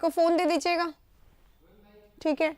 को फोन दे दीजिएगा, ठीक है।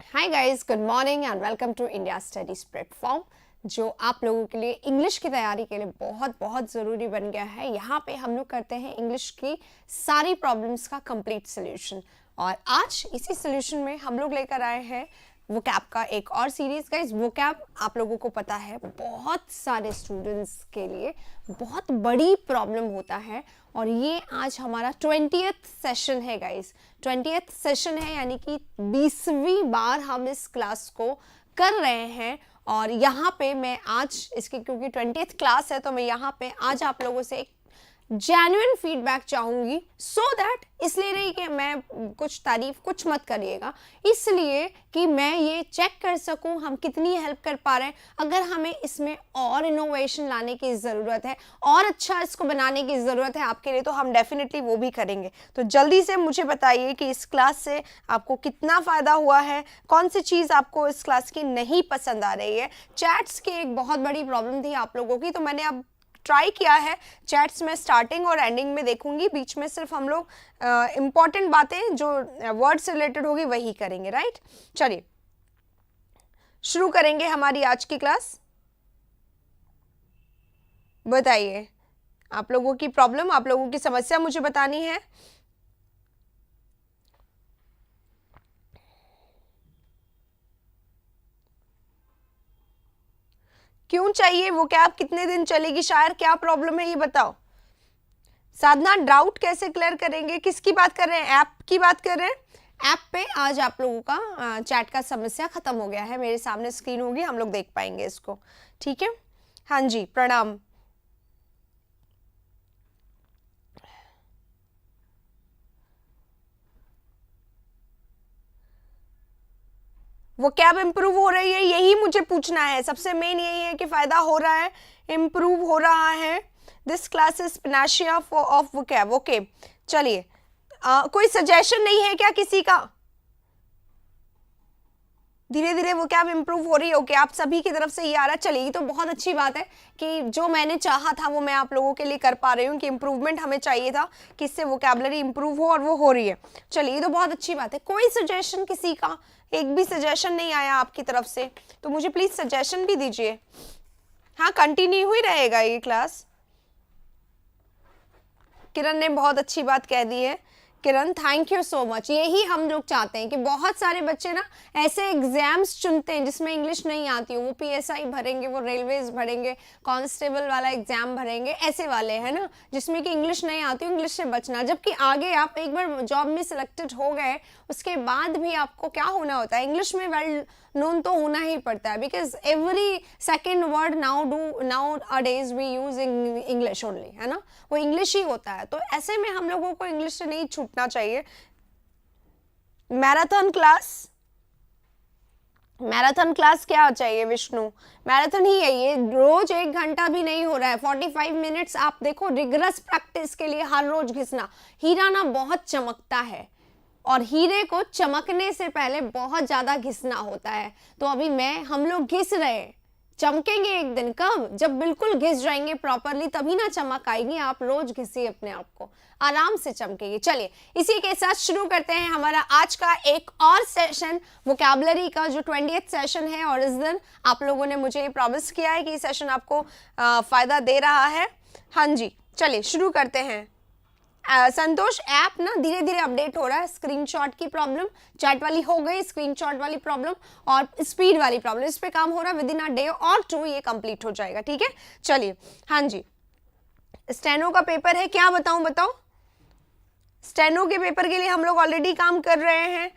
Hi guys, good morning and welcome to India studies platform, जो आप लोगों के लिए इंग्लिश की तैयारी के लिए बहुत बहुत ज़रूरी बन गया है। यहाँ पे हम लोग करते हैं इंग्लिश की सारी प्रॉब्लम्स का कंप्लीट सोल्यूशन। और आज इसी सोल्यूशन में हम लोग लेकर आए हैं वोकैब का एक और सीरीज। गाइस, वोकैब आप लोगों को पता है बहुत सारे स्टूडेंट्स के लिए बहुत बड़ी प्रॉब्लम होता है, और ये आज हमारा 20th सेशन है गाइस। 20th सेशन है, यानी कि 20वीं बार हम इस क्लास को कर रहे हैं। और यहाँ पे मैं आज इसकी, क्योंकि 20th क्लास है, तो मैं यहाँ पे आज आप लोगों से एक जेन्युइन फीडबैक चाहूंगी, सो दैट, इसलिए नहीं कि मैं कुछ तारीफ कुछ मत करिएगा, इसलिए कि मैं ये चेक कर सकूं हम कितनी हेल्प कर पा रहे हैं। अगर हमें इसमें और इनोवेशन लाने की ज़रूरत है और अच्छा इसको बनाने की ज़रूरत है आपके लिए, तो हम डेफिनेटली वो भी करेंगे। तो जल्दी से मुझे बताइए कि इस क्लास से आपको कितना फ़ायदा हुआ है, कौन सी चीज़ आपको इस क्लास की नहीं पसंद आ रही है। चैट्स की एक बहुत बड़ी प्रॉब्लम थी आप लोगों की, तो मैंने अब ट्राई किया है चैट्स में स्टार्टिंग और एंडिंग में देखूंगी, बीच में सिर्फ हम लोग इम्पॉर्टेंट बातें जो वर्ड से रिलेटेड होगी वही करेंगे, राइट। चलिए शुरू करेंगे हमारी आज की क्लास। बताइए, आप लोगों की प्रॉब्लम, आप लोगों की समस्या मुझे बतानी है। क्यों चाहिए वो कैब, कितने दिन चलेगी, शायर क्या प्रॉब्लम है ये बताओ। साधना, डाउट कैसे क्लियर करेंगे, किसकी बात कर रहे हैं, ऐप की बात कर रहे हैं। ऐप पे आज आप लोगों का चैट का समस्या खत्म हो गया है, मेरे सामने स्क्रीन होगी, हम लोग देख पाएंगे इसको, ठीक है। हाँ जी, प्रणाम। वो कैब इम्प्रूव हो रही है, यही मुझे पूछना है। सबसे मेन यही है कि फायदा हो रहा है, इम्प्रूव हो रहा है। This class is panacea of vocab. Okay, चलिए, कोई सजेशन नहीं है क्या किसी का? धीरे धीरे वो कैब इम्प्रूव हो रही है। ओके, आप सभी की तरफ से ये आ रहा है। चलिए, ये तो बहुत अच्छी बात है कि जो मैंने चाहा था वो मैं आप लोगों के लिए कर पा रही हूँ, कि इम्प्रूवमेंट हमें चाहिए था कि इससे वोकैबुलरी इम्प्रूव हो, और वो हो रही है। चलिए, ये तो बहुत अच्छी बात है। कोई सजेशन किसी का? एक भी सजेशन नहीं आया आपकी तरफ से, तो मुझे प्लीज सजेशन भी दीजिए। हाँ, कंटिन्यू ही रहेगा ये क्लास। किरण ने बहुत अच्छी बात कह दी है। किरण, थैंक यू सो मच। यही हम लोग चाहते हैं कि बहुत सारे बच्चे ना ऐसे एग्जाम्स चुनते हैं जिसमें इंग्लिश नहीं आती हो, वो पीएसआई भरेंगे, वो रेलवेज भरेंगे, कांस्टेबल वाला एग्जाम भरेंगे, ऐसे वाले है ना, जिसमें कि इंग्लिश नहीं आती हो, इंग्लिश से बचना। जबकि आगे आप एक बार जॉब में सिलेक्टेड हो गए, उसके बाद भी आपको क्या होना होता है, इंग्लिश में वेल नोन तो होना ही पड़ता है, because every second word nowadays we use English only, है ना, वो इंग्लिश ही होता है। तो ऐसे में हम लोगों को इंग्लिश से नहीं छूटना चाहिए। मैराथन क्लास, मैराथन क्लास क्या चाहिए विष्णु? मैराथन ही है ये, रोज 1 घंटा भी नहीं हो रहा है, 45 मिनट्स। आप देखो, रिगरस प्रैक्टिस के लिए हर रोज घिसना। हीरा ना बहुत चमकता है, और हीरे को चमकने से पहले बहुत ज्यादा घिसना होता है। तो अभी हम लोग घिस रहे हैं, चमकेंगे एक दिन। कब? जब बिल्कुल घिस जाएंगे प्रॉपरली, तभी ना चमक आएगी। आप रोज घिसिए अपने आप को, आराम से चमकेगी। चलिए, इसी के साथ शुरू करते हैं हमारा आज का एक और सेशन वोकैबुलरी का, जो 20th सेशन है। और इस दिन आप लोगों ने मुझे प्रॉमिस किया है कि ये सेशन आपको फायदा दे रहा है। हाँ जी, चलिए शुरू करते हैं। संतोष, ऐप ना धीरे धीरे अपडेट हो रहा है। स्क्रीनशॉट की प्रॉब्लम, चैट वाली हो गई, स्क्रीनशॉट वाली प्रॉब्लम और स्पीड वाली प्रॉब्लम, इस पे काम हो रहा है। विद इन अ डे और 2 ये कंप्लीट हो जाएगा, ठीक है। चलिए, हाँ जी, स्टेनो का पेपर है, क्या बताऊं, बताओ। स्टेनो के पेपर के लिए हम लोग ऑलरेडी काम कर रहे हैं।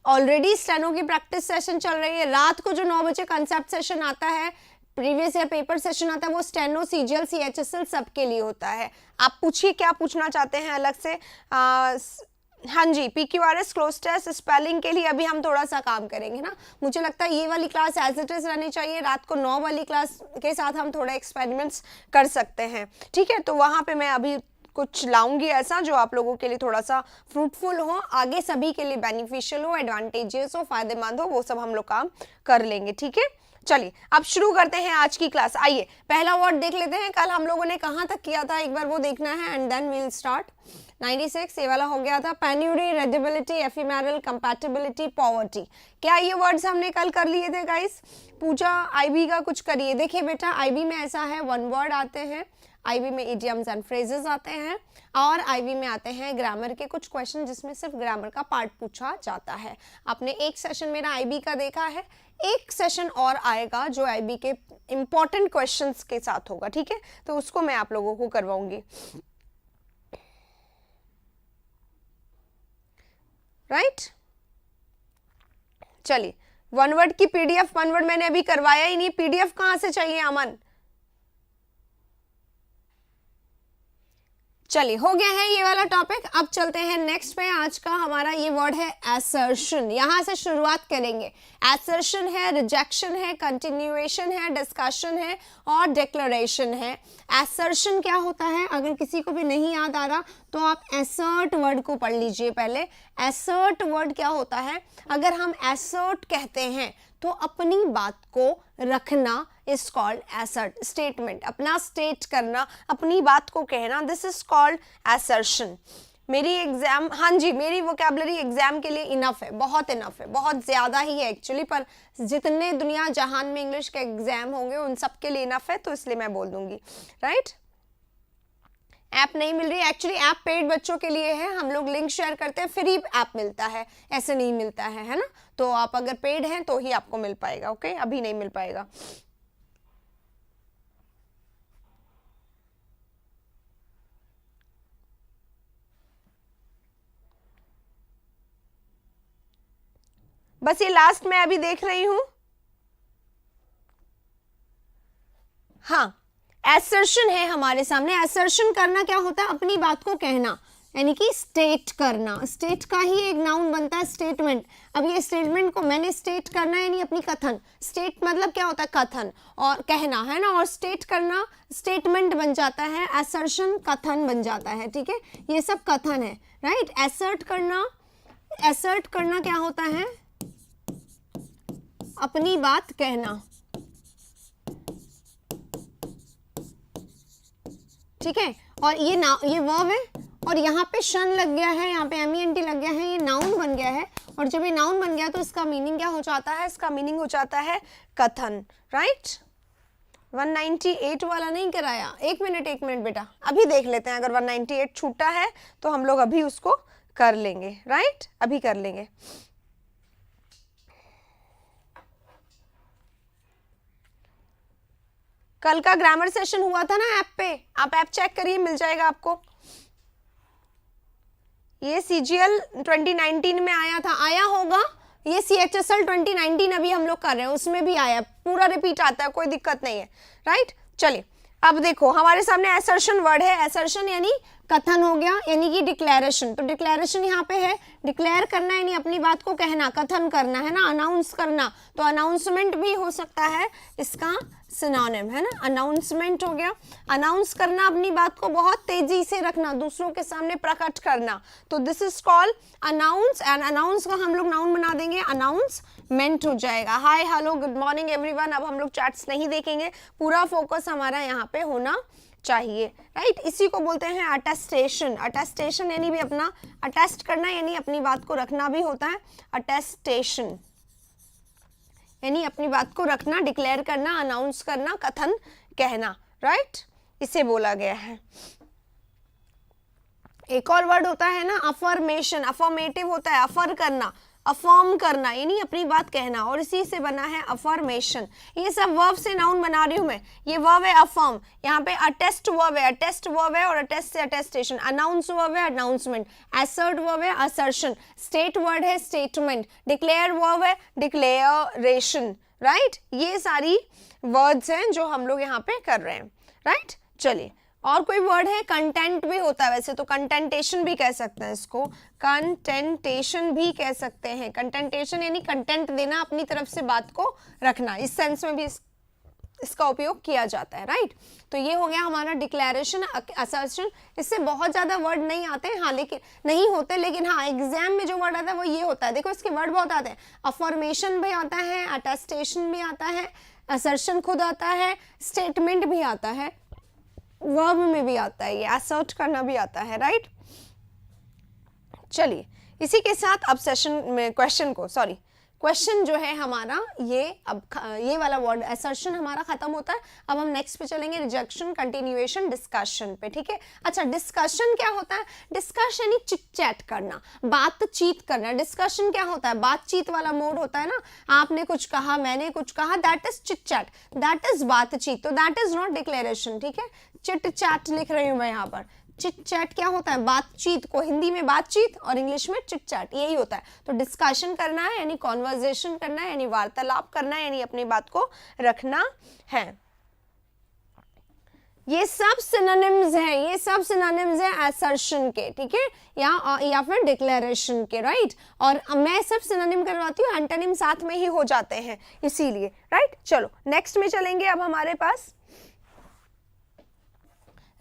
ऑलरेडी स्टेनो की प्रैक्टिस सेशन चल रही है। रात को जो 9 बजे कंसेप्ट सेशन आता है, प्रीवियस ईयर पेपर सेशन आता है, वो स्टेनो, सीजीएल, सीएचएसएल सबके लिए होता है। आप पूछिए क्या पूछना चाहते हैं अलग से। हाँ जी, पीक्यूआरएस, क्लोज टेस्ट, स्पेलिंग के लिए अभी हम थोड़ा सा काम करेंगे ना। मुझे लगता है ये वाली क्लास एज इट इज रहनी चाहिए। रात को 9 वाली क्लास के साथ हम थोड़ा एक्सपेरिमेंट्स कर सकते हैं, ठीक है। तो वहाँ पे मैं अभी कुछ लाऊंगी ऐसा जो आप लोगों के लिए थोड़ा सा फ्रूटफुल हो, आगे सभी के लिए बेनिफिशियल हो, एडवांटेजियस हो, फायदेमंद हो, वो सब हम लोग काम कर लेंगे, ठीक है। चलिए अब शुरू करते हैं आज की क्लास। आइए पहला वर्ड देख लेते हैं। कल हम लोगों ने कहाँ तक किया था, एक बार वो देखना है and then we will start. 96 ये वाला हो गया था। Penury, readability, ephemeral, compatibility, poverty. क्या ये वर्ड्स हमने कल कर लिए थे गाइस? पूजा आईबी का कुछ करिए। देखिए बेटा आईबी में ऐसा है, वन वर्ड आते हैं, आईबी में इडियम्स एंड फ्रेजेस आते हैं, और आईबी में आते हैं ग्रामर के कुछ क्वेश्चन जिसमें सिर्फ ग्रामर का पार्ट पूछा जाता है। आपने एक सेशन मेरा आईबी का देखा है, एक सेशन और आएगा जो आईबी के इंपॉर्टेंट क्वेश्चंस के साथ होगा, ठीक है? तो उसको मैं आप लोगों को करवाऊंगी, राइट? चलिए वन वर्ड की पीडीएफ, वन वर्ड मैंने अभी करवाया ही नहीं, पीडीएफ कहां से चाहिए अमन? चलिए हो गया है ये वाला टॉपिक। अब चलते हैं नेक्स्ट पे। आज का हमारा ये वर्ड है assertion। यहां से शुरुआत करेंगे। assertion है, रिजेक्शन है, कंटिन्यूएशन है, डिस्कशन है और डिक्लेरेशन है। assertion क्या होता है? अगर किसी को भी नहीं याद आ रहा तो आप assert वर्ड को पढ़ लीजिए पहले। assert वर्ड क्या होता है? अगर हम assert कहते हैं तो अपनी बात को रखना इज कॉल्ड एसर्ट, स्टेटमेंट, अपना स्टेट करना, अपनी बात को कहना, दिस इज कॉल्ड एसर्शन। मेरी एग्जाम, हाँ जी मेरी वोकैबुलरी एग्जाम के लिए इनफ है, बहुत इनफ है, बहुत ज़्यादा ही है एक्चुअली, पर जितने दुनिया जहान में इंग्लिश के एग्जाम होंगे उन सब के लिए इनफ है, तो इसलिए मैं बोल दूंगी, राइट? ऐप नहीं मिल रही, एक्चुअली ऐप पेड बच्चों के लिए है, हम लोग लिंक शेयर करते हैं, फ्री ऐप मिलता है, ऐसे नहीं मिलता है ना? तो आप अगर पेड हैं तो ही आपको मिल पाएगा, ओके? अभी नहीं मिल पाएगा। बस ये लास्ट में अभी देख रही हूं। हाँ, assertion है हमारे सामने। assertion करना क्या होता है? अपनी बात को कहना, यानी कि स्टेट करना। स्टेट का ही एक नाउन बनता है स्टेटमेंट। अब ये स्टेटमेंट को मैंने स्टेट करना है, यानी अपनी कथन। स्टेट मतलब क्या होता है? कथन, और कहना है ना, और स्टेट करना स्टेटमेंट बन जाता है, assertion कथन बन जाता है, ठीक है? ये सब कथन है, राइट? assert करना क्या होता है? अपनी बात कहना, ठीक है? और ये वर्ब है और यहाँ पे शन लग गया है, यहाँ पे MENT लग गया है, ये नाउन बन गया है। और जब ये नाउन बन गया तो इसका मीनिंग क्या हो जाता है? इसका मीनिंग हो जाता है कथन, राइट? 198 वाला नहीं कराया, एक मिनट बेटा, अभी देख लेते हैं। अगर 198 छूटा है तो हम लोग अभी उसको कर लेंगे, राइट? अभी कर लेंगे। कल का ग्रामर सेशन हुआ था ना ऐप पे, आप ऐप चेक करिए, मिल जाएगा आपको। ये CGL 2019 में आया था, आया होगा। ये CHSL 2019 अभी हम लोग कर रहे हैं, उसमें भी आया, पूरा रिपीट आता है, कोई दिक्कत नहीं है, राइट? चलिए अब देखो हमारे सामने assertion वर्ड है। assertion यानी कथन हो गया, यानी कि डिक्लेरेशन। तो डिक्लेरेशन यहाँ पे है, डिक्लेयर करना यानी अपनी बात को कहना, कथन करना है ना, अनाउंस करना। तो अनाउंसमेंट भी हो सकता है, इसका सिनोनिम है ना, अनाउंसमेंट हो गया। अनाउंस करना, अपनी बात को बहुत तेजी से रखना, दूसरों के सामने प्रकट करना, तो this is called announce. And announce का हम लोग नाउन बना देंगे, अनाउंसमेंट हो जाएगा। Hi hello good morning everyone. अब हम लोग चैट्स नहीं देखेंगे, पूरा फोकस हमारा यहाँ पे होना चाहिए, राइट? इसी को बोलते हैं अटेस्टेशन। अटेस्टेशन यानी भी अपना अटेस्ट करना, यानी अपनी बात को रखना भी होता है अटेस्टेशन, यानी अपनी बात को रखना, डिक्लेयर करना, अनाउंस करना, कथन कहना, राइट? इसे बोला गया है। एक और वर्ड होता है ना अफर्मेशन, अफर्मेटिव होता है, अफर करना, अफर्म करना, यानी अपनी बात कहना, और इसी से बना है अफर्मेशन। ये सब वर्ब से नाउन बना रही हूं मैं। ये वर्ब है अफर्म, यहाँ पे अटेस्ट वर्ब है, अटेस्ट वर्ब है, और अटेस्ट से अटेस्टेशन। अनाउंस वर्ब है, अनाउंसमेंट। असर्ट वर्ब है, असर्शन। स्टेट वर्ड है, स्टेटमेंट। डिक्लेयर वर्ब है, डिक्लेयरेशन, राइट? ये सारी वर्ड्स हैं जो हम लोग यहाँ पे कर रहे हैं, राइट? चलिए और कोई वर्ड है, कंटेंट भी होता है वैसे तो, कंटेंटेशन भी कह सकते हैं इसको, कंटेंटेशन भी कह सकते हैं। कंटेंटेशन यानी कंटेंट देना, अपनी तरफ से बात को रखना, इस सेंस में भी इसका उपयोग किया जाता है, राइट? तो ये हो गया हमारा डिक्लेरेशन, असर्शन। इससे बहुत ज़्यादा वर्ड नहीं आते हैं, हाँ, लेकिन नहीं होते, लेकिन हाँ एग्जाम में जो वर्ड आता है वो ये होता है। देखो इसके वर्ड बहुत आते हैं, अफर्मेशन भी आता है, अटेस्टेशन भी आता है, असर्शन खुद आता है, स्टेटमेंट भी आता है, वर्ब में भी आता है, ये असर्ट करना भी आता है, राइट। चलिए इसी के साथ अब सेशन में क्वेश्चन जो है हमारा ये वाला वर्ड असर्शन हमारा खत्म होता है। अब हम नेक्स्ट पे चलेंगे, रिजेक्शन, कंटिन्यूएशन, डिस्कशन पे, ठीक है। अच्छा, डिस्कशन क्या होता है? डिस्कशन यानी चिट चैट करना, बातचीत करना। डिस्कशन क्या होता है? बातचीत वाला मोड होता है ना, आपने कुछ कहा, मैंने कुछ कहा, that is chit chat, that is बातचीत, तो दैट इज नॉट डिक्लेरेशन, ठीक है। चिट चैट लिख रही हूं मैं यहाँ पर। चिट चैट क्या होता है? बातचीत को हिंदी में बातचीत और इंग्लिश में चिट चैट, यही होता है। तो डिस्कशन करना है यानी कॉन्वर्जेशन करना है, यानी वार्तालाप करना है, यानी अपनी बात को रखना है। ये सब सिनोनिम्स हैं, ये सब सिनोनिम्स हैं असर्शन के, ठीक है, या फिर डिक्लेरेशन के, राइट। और मैं सब सिनोनिम करवाती हूँ, एंटोनिम साथ में ही हो जाते हैं इसीलिए, राइट। चलो नेक्स्ट में चलेंगे। अब हमारे पास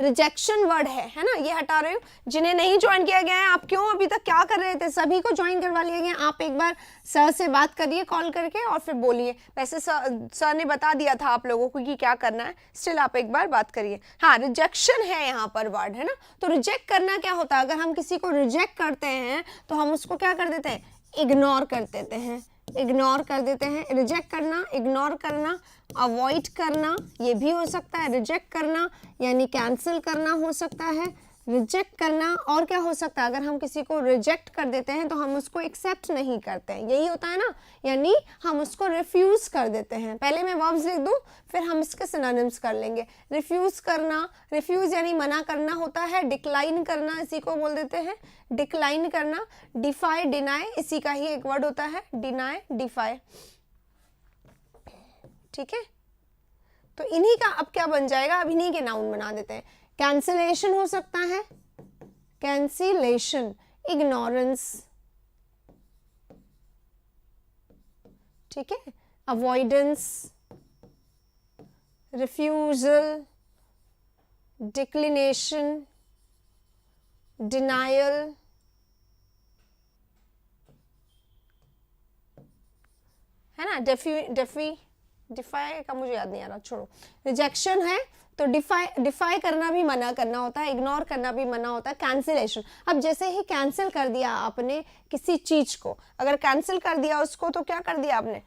रिजेक्शन वर्ड है ना, ये हटा रहे हूँ। जिन्हें नहीं ज्वाइन किया गया है, आप क्यों अभी तक क्या कर रहे थे? सभी को ज्वाइन करवा लिया गया। आप एक बार सर से बात करिए कॉल करके और फिर बोलिए। वैसे सर ने बता दिया था आप लोगों को कि क्या करना है, स्टिल आप एक बार बात करिए। हाँ, रिजेक्शन है यहाँ पर वर्ड, है ना। तो रिजेक्ट करना क्या होता है? अगर हम किसी को रिजेक्ट करते हैं तो हम उसको क्या कर देते हैं? इग्नोर कर देते हैं, इग्नोर कर देते हैं। रिजेक्ट करना, इग्नोर करना, अवॉइड करना, ये भी हो सकता है। रिजेक्ट करना यानी कैंसिल करना हो सकता है, रिजेक्ट करना। और क्या हो सकता है? अगर हम किसी को रिजेक्ट कर देते हैं तो हम उसको एक्सेप्ट नहीं करते हैं, यही होता है ना, यानी हम उसको रिफ्यूज कर देते हैं। पहले मैं वर्ब्स लिख दूं, फिर हम इसके सिनोनिम्स कर लेंगे। रिफ्यूज करना, रिफ्यूज यानी मना करना होता है। डिक्लाइन करना, इसी को बोल देते हैं डिक्लाइन करना। डिफाई, डिनाई, इसी का ही एक वर्ड होता है, डिनाई, डिफाई, ठीक है। तो इन्हीं का अब क्या बन जाएगा? अब इन्हीं के नाउन बना देते हैं। कैंसिलेशन हो सकता है, कैंसिलेशन, इग्नोरेंस, ठीक है, अवॉइडेंस, रिफ्यूजल, डिक्लिनेशन, डिनायल, है ना, डिफाई का मुझे याद नहीं आ रहा, छोड़ो। रिजेक्शन है तो डिफाई करना भी मना करना होता है, इग्नोर करना भी मना होता है। कैंसिलेशन, अब जैसे ही कैंसिल कर दिया आपने किसी चीज को, अगर कैंसिल कर दिया उसको तो क्या कर दिया आपने?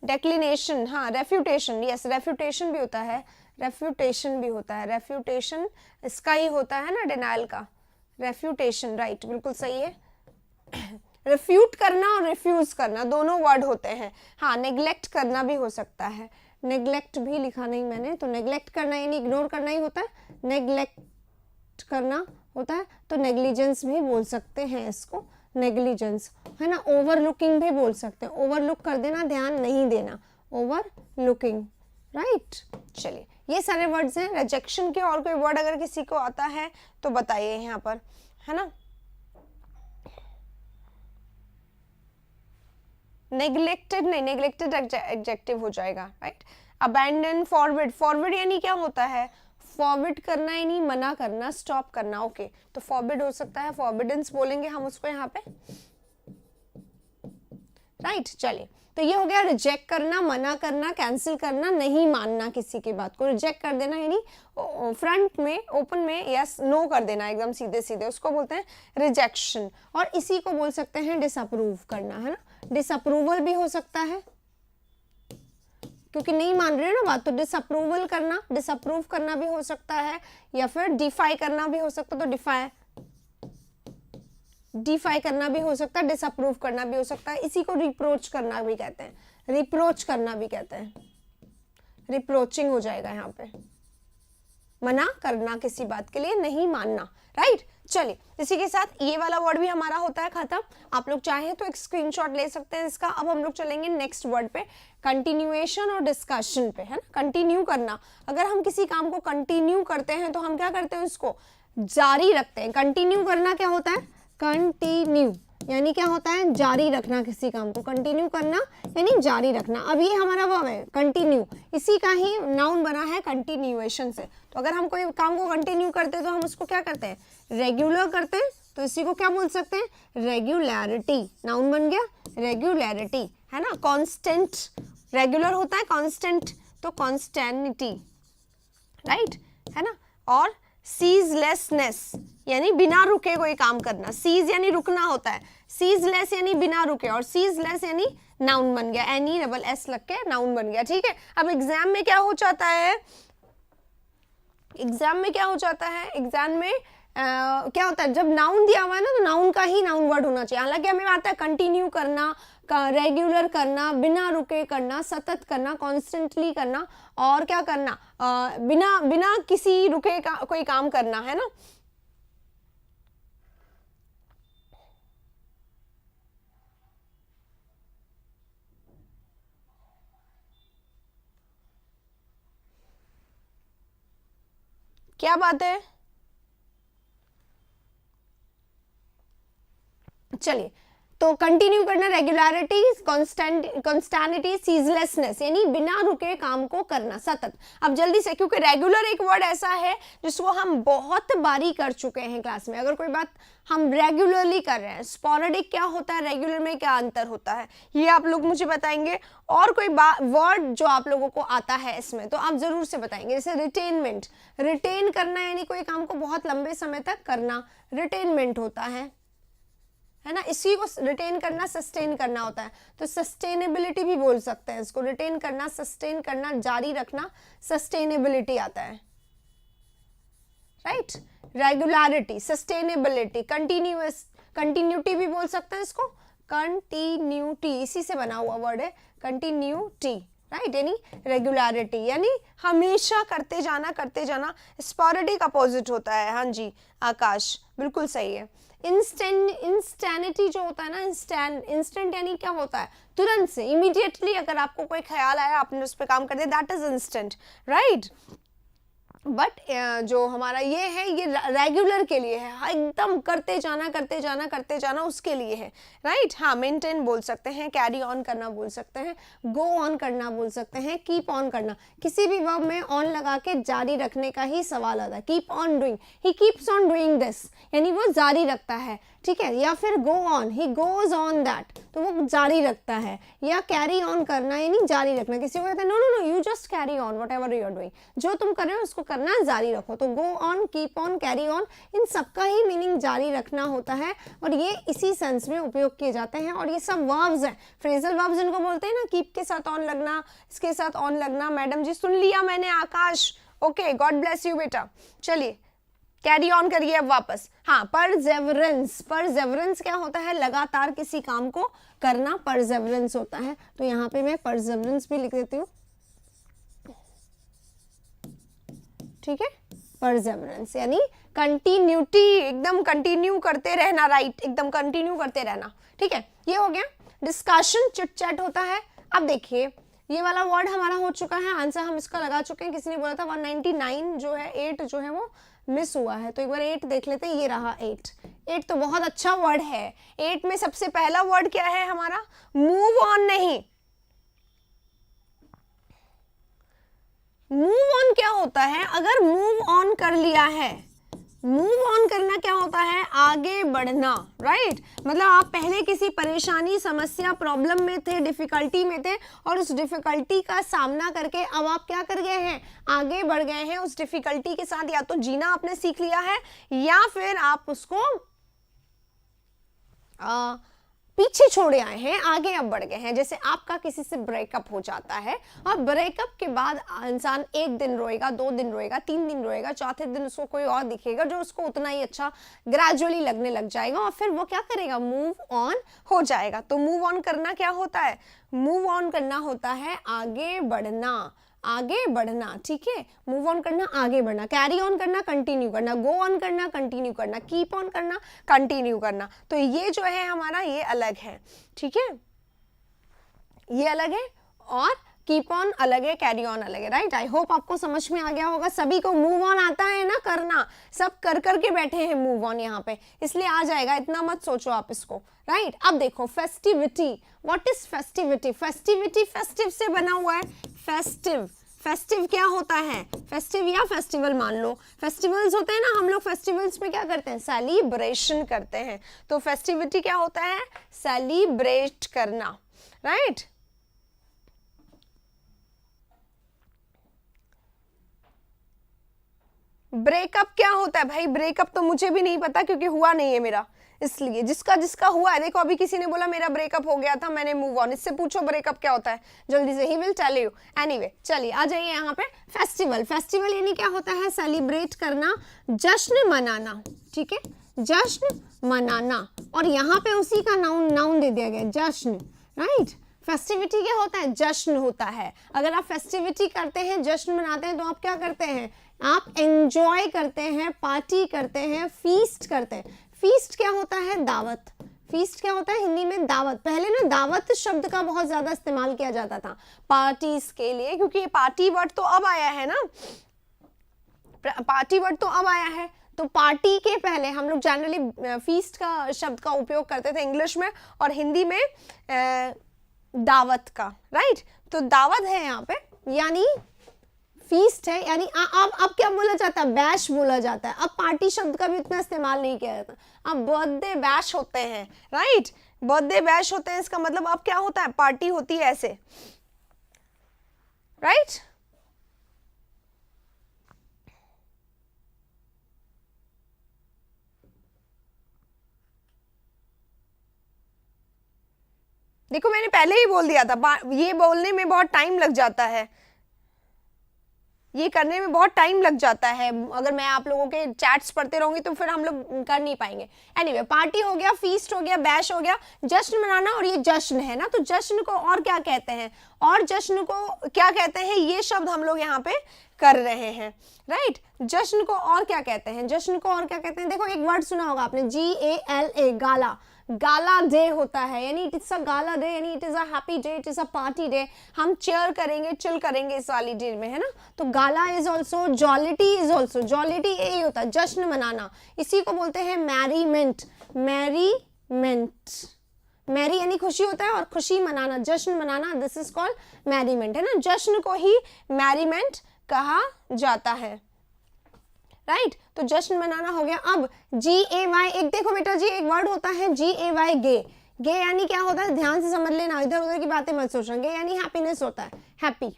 डेक्लिनेशन, हाँ, रेफ्यूटेशन, यस, रेफ्यूटेशन भी होता है, रेफ्यूटेशन भी होता है। रेफ्यूटेशन इसका ही होता है ना, डिनायल का, रेफ्यूटेशन, राइट, बिल्कुल सही है। रिफ्यूट करना और रिफ्यूज करना दोनों वर्ड होते हैं। हाँ, नेग्लेक्ट करना भी हो सकता है, नेग्लेक्ट भी लिखा नहीं मैंने, तो नेग्लेक्ट करना यानी इग्नोर करना ही होता है, नेग्लेक्ट करना होता है। तो नेग्लिजेंस भी बोल सकते हैं इसको, नेग्लिजेंस, है ना। ओवरलुकिंग भी बोल सकते हैं, ओवरलुक कर देना, ध्यान नहीं देना, ओवरलुकिंग, राइट। चलिए, ये सारे वर्ड्स हैं रिजेक्शन के। और कोई वर्ड अगर किसी को आता है तो बताइए यहाँ पर, है ना। नेग्लेक्टेड नहीं, नेग्लेक्टेड एडजेक्टिव हो जाएगा, राइट। अबैंडन, फॉरवर्ड, फॉरवर्ड यानी क्या होता है? फॉरवर्ड करना यानी मना करना, स्टॉप करना, ओके। तो फॉरवर्ड हो सकता है, फॉरबिडेंस बोलेंगे हम उसको यहाँ पे, राइट। चलिए, तो ये हो गया रिजेक्ट करना, मना करना, कैंसिल करना, नहीं मानना किसी की बात को। रिजेक्ट कर देना यानी फ्रंट में, ओपन में यस नो कर देना, एकदम सीधे सीधे, उसको बोलते हैं रिजेक्शन। और इसी को बोल सकते हैं डिसअप्रूव करना, है ना। डिसअप्रूवल भी हो सकता है, क्योंकि नहीं मान रहे ना बात, तो डिसअप्रूवल करना, डिसअप्रूव करना भी हो सकता है, या फिर डिफाई करना भी हो सकता है। तो डिफाई करना भी हो सकता है, डिसअप्रूव करना भी हो सकता है। इसी को रिप्रोच करना भी कहते हैं, रिप्रोच करना भी कहते हैं, रिप्रोचिंग हो जाएगा यहाँ पे, मना करना किसी बात के लिए, नहीं मानना, राइट। चलिए, इसी के साथ ये वाला वर्ड भी हमारा होता है खत्म। आप लोग चाहें तो एक स्क्रीनशॉट ले सकते हैं इसका। अब हम लोग चलेंगे नेक्स्ट वर्ड पे, कंटिन्यूएशन और डिस्कशन पे, है ना। कंटिन्यू करना, अगर हम किसी काम को कंटिन्यू करते हैं तो हम क्या करते हैं? उसको जारी रखते हैं। कंटिन्यू करना क्या होता है? कंटिन्यू यानी क्या होता है? जारी रखना किसी काम को। कंटिन्यू करना यानी जारी रखना। अब ये हमारा वर्ब है कंटिन्यू, इसी का ही नाउन बना है कंटिन्यूएशन से। तो अगर हम कोई काम को कंटिन्यू करते हैं तो हम उसको क्या करते हैं? रेगुलर करते हैं। तो इसी को क्या बोल सकते हैं? रेगुलैरिटी, नाउन बन गया रेगुलैरिटी, है ना। कांस्टेंट, रेगुलर होता है कांस्टेंट, तो कॉन्स्टेंटिटी, राइट, है ना। और सीजलेसनेस यानी बिना रुके कोई काम करना, सीज यानी रुकना होता है, सीजलेस यानी बिना रुके, और सीजलेस यानी नाउन बन गया, NE लग के नाउन बन गया, ठीक है। अब एग्जाम में क्या हो जाता है, एग्जाम में क्या होता है, जब नाउन दिया हुआ है ना तो नाउन का ही नाउन वर्ड होना चाहिए। हालांकि हमें आता है कंटिन्यू करना, रेगुलर करना, बिना रुके करना, सतत करना, कॉन्स्टेंटली करना, और क्या करना, बिना किसी रुके का कोई काम करना, है ना। क्या बात है, चलिए, तो कंटिन्यू करना, रेगुलरिटी, कॉन्स्टेंटिटी, सीजलेसनेस यानी बिना रुके काम को करना, सतत। अब जल्दी से, क्योंकि रेगुलर एक वर्ड ऐसा है जिसको हम बहुत बारी कर चुके हैं क्लास में। अगर कोई बात हम रेगुलरली कर रहे हैं, स्पोरेडिक क्या होता है, रेगुलर में क्या अंतर होता है, ये आप लोग मुझे बताएंगे। और कोई वर्ड जो आप लोगों को आता है इसमें तो आप जरूर से बताएंगे। जैसे रिटेनमेंट, रिटेन करना यानी कोई काम को बहुत लंबे समय तक करना, रिटेनमेंट होता है ना। इसी को रिटेन करना, सस्टेन करना होता है, तो सस्टेनेबिलिटी भी बोल सकते हैं इसको। रिटेन करना, सस्टेन करना, जारी रखना, सस्टेनेबिलिटी आता है, right. Regularity, sustainability, continuous, continuity भी बोल सकते हैं इसको, कंटिन्यूटी इसी से बना हुआ वर्ड है, कंटिन्यूटी, राइट, यानी रेगुलरिटी यानी हमेशा करते जाना। स्पोरेडिक अपोजिट होता है, हाँ जी आकाश बिल्कुल सही है। इंस्टेंटिटी जो होता है ना, इंस्टेंट यानी क्या होता है, तुरंत से, इमीडिएटली अगर आपको कोई ख्याल आया आपने उस पर काम कर दिया, that is instant, right. But जो हमारा ये है, ये रेगुलर के लिए है, एकदम करते जाना उसके लिए है, राइट। हाँ, मेंटेन बोल सकते हैं, कैरी ऑन करना बोल सकते हैं, गो ऑन करना बोल सकते हैं, कीप ऑन करना। किसी भी वर्ब में ऑन लगा के जारी रखने का ही सवाल आता है। Keep on doing, he keeps on doing this यानी वो जारी रखता है, ठीक है। या फिर go on, he goes on that, तो वो जारी रखता है। या कैरी ऑन करना यानी जारी रखना, किसी को कहते हैं no no no you just carry on whatever you are doing, जो तुम कर रहे हो उसको करना है, जारी रखो। तो go on, keep on, carry on, इन सबका ही मीनिंग जारी रखना होता है, और ये इसी सेंस में उपयोग किए जाते हैं। और ये सब वर्ब्स हैं, फ्रेजल वर्ब्स जिनको बोलते हैं ना, कीप के साथ ऑन लगना, इसके साथ ऑन लगना। मैडम जी सुन लिया मैंने, आकाश, ओके, गॉड ब्लेस यू बेटा। चलिए कैरी ऑन करिए अब वापस। हाँ, परसेवरेंस, परसेवरेंस क्या होता है, लगातार किसी काम को करना, परसेवरेंस होता है। तो यहाँ पे मैं परसेवरेंस भी लिख देती हूँ, ठीक है। परसेवरेंस यानी कंटिन्यूटी, एकदम कंटिन्यू करते रहना, राइट, एकदम कंटिन्यू करते रहना, ठीक है। ये हो गया। डिस्कशन, चिट चैट होता है। अब देखिए ये वाला वर्ड हमारा हो चुका है, आंसर हम इसका लगा चुके हैं। किसी ने बोला था 199 जो है, 8 जो है वो मिस हुआ है, तो एक बार 8 देख लेते हैं। ये रहा 8 तो बहुत अच्छा वर्ड है। 8 में सबसे पहला वर्ड क्या है हमारा, मूव ऑन नहीं। मूव ऑन क्या होता है, अगर मूव ऑन कर लिया है, मूव ऑन करना क्या होता है, आगे बढ़ना, राइट। मतलब आप पहले किसी परेशानी, समस्या, प्रॉब्लम में थे, डिफिकल्टी में थे, और उस डिफिकल्टी का सामना करके अब आप क्या कर गए हैं, आगे बढ़ गए हैं। उस डिफिकल्टी के साथ या तो जीना आपने सीख लिया है, या फिर आप उसको पीछे छोड़े आए हैं, आगे अब बढ़ गए हैं। जैसे आपका किसी से ब्रेकअप हो जाता है, और ब्रेकअप के बाद इंसान 1 दिन रोएगा, 2 दिन रोएगा, 3 दिन रोएगा, चौथे दिन उसको कोई और दिखेगा जो उसको उतना ही अच्छा ग्रेजुअली लगने लग जाएगा, और फिर वो क्या करेगा, मूव ऑन हो जाएगा। तो मूव ऑन करना क्या होता है, मूव ऑन करना होता है आगे बढ़ना, आगे बढ़ना, ठीक है। मूव ऑन करना, आगे बढ़ना। कैरी ऑन करना, कंटिन्यू करना। गो ऑन करना, कंटिन्यू करना। कीप ऑन करना, कंटिन्यू करना। तो ये जो है हमारा, ये अलग है, ठीक है, ये अलग है, और कीप ऑन अलग है, कैरी ऑन अलग है, राइट। आई होप आपको समझ में आ गया होगा। सभी को मूव ऑन आता है ना करना, सब कर करके बैठे हैं मूव ऑन यहाँ पे, इसलिए आ जाएगा, इतना मत सोचो आप इसको, राइट। अब देखो festivity, what is festivity, festivity festive से बना हुआ है, फेस्टिव, फेस्टिव क्या होता है, फेस्टिव या फेस्टिवल मान लो, फेस्टिवल्स होते हैं ना, हम लोग फेस्टिवल्स में क्या करते हैं, सेलिब्रेशन करते हैं। तो फेस्टिविटी क्या होता है, सेलिब्रेट करना, राइट। ब्रेकअप क्या होता है भाई? ब्रेकअप तो मुझे भी नहीं पता क्योंकि हुआ नहीं है मेरा, इसलिए जिसका जिसका हुआ है। देखो अभी किसी ने बोला मेरा ब्रेकअप हो गया था, मैंने मूव ऑन। इससे पूछो ब्रेकअप क्या होता है जल्दी से, he will tell you. Anyway चलिए आ जाइए यहाँ पे। फेस्टिवल, फेस्टिवल यानी क्या होता है? सेलिब्रेट करना, जश्न मनाना, ठीक है, जश्न मनाना। और यहाँ पे उसी का नाउन दे दिया गया, जश्न, राइट। फेस्टिविटी क्या होता है? जश्न होता है। अगर आप फेस्टिविटी करते हैं, जश्न मनाते हैं, तो आप क्या करते हैं? आप एंजॉय करते हैं, पार्टी करते हैं, फीस्ट करते हैं। फीस्ट क्या होता है? दावत। फीस्ट क्या होता है? हिंदी में दावत। पहले ना दावत शब्द का बहुत ज्यादा इस्तेमाल किया जाता था पार्टीज के लिए, क्योंकि ये पार्टी वर्ड तो अब आया है ना, पार्टी वर्ड तो अब आया है। तो पार्टी के पहले हम लोग जनरली फीस्ट का शब्द का उपयोग करते थे इंग्लिश में, और हिंदी में दावत का, राइट। तो दावत है यहाँ पे, यानी फीस्ट है, यानी अब क्या बोला जाता है? बैश बोला जाता है। अब पार्टी शब्द का भी उतना इस्तेमाल नहीं किया जाता, अब बर्थडे बैश होते हैं, राइट। बर्थडे बैश होते हैं, इसका मतलब अब क्या होता है? पार्टी होती है ऐसे, राइट। देखो मैंने पहले ही बोल दिया था, ये बोलने में बहुत टाइम लग जाता है, ये करने में बहुत टाइम लग जाता है। अगर मैं आप लोगों के चैट्स पढ़ते रहूंगी तो फिर हम लोग कर नहीं पाएंगे। एनीवे पार्टी हो गया, फीस्ट हो गया, बैश हो गया, जश्न मनाना। और ये जश्न है ना, तो जश्न को और क्या कहते हैं? और जश्न को क्या कहते हैं? ये शब्द हम लोग यहाँ पे कर रहे हैं, राइट। जश्न को और क्या कहते हैं? जश्न को और क्या कहते हैं? देखो एक वर्ड सुना होगा आपने, GALA, गाला। गाला डे होता है, यानी it is a gala day, यानी it is a happy day, it is a party day. हम चेयर करेंगे, चिल करेंगे इस वाली डे में, है ना। तो gala is also, jollity is also, jollity यही होता है जश्न मनाना। इसी को बोलते हैं मैरीमेंट। मैरीमेंट, मैरी यानी खुशी होता है, और खुशी मनाना, जश्न मनाना, दिस इज कॉल्ड मैरीमेंट, है ना। जश्न को ही मैरीमेंट कहा जाता है, राइट। तो जश्न मनाना हो गया। अब GAY, एक देखो बेटा जी, एक वर्ड होता है GAY, गे। गे यानी क्या होता है? ध्यान से समझ लेना, इधर उधर की बातें मत सोचना। गे यानी हैप्पीनेस होता है, हैप्पी,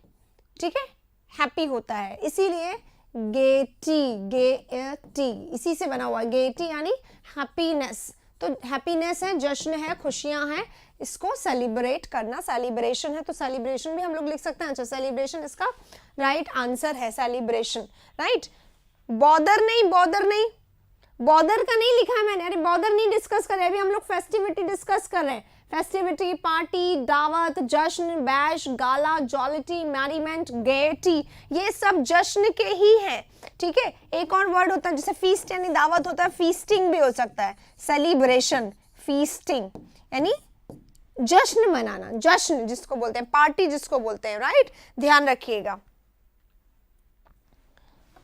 ठीक है, हैप्पी होता है, इसीलिए गेटी, गेटी इसी से बना हुआ है। गेटी यानी हैप्पीनेस, तो हैप्पीनेस है, जश्न है, खुशियां हैं, इसको सेलिब्रेट करना, सेलिब्रेशन है। तो सेलिब्रेशन भी हम लोग लिख सकते हैं। अच्छा, सेलिब्रेशन इसका राइट आंसर है, सेलिब्रेशन, राइट। बॉदर नहीं, बॉदर नहीं, बॉदर का नहीं लिखा है मैंने, अरे बॉदर नहीं डिस्कस कर रहे, अभी हम लोग फेस्टिविटी डिस्कस कर रहे हैं। फेस्टिविटी, पार्टी, दावत, जश्न, बैश, गाला, जॉलिटी, मैरीमेंट, गेटी, ये सब जश्न के ही हैं, ठीक है। एक और वर्ड होता है जैसे फीस्ट यानी दावत होता है, फीस्टिंग भी हो सकता है, सेलिब्रेशन, फीस्टिंग यानी जश्न मनाना, जश्न जिसको बोलते हैं, पार्टी जिसको बोलते हैं, राइट। ध्यान रखिएगा,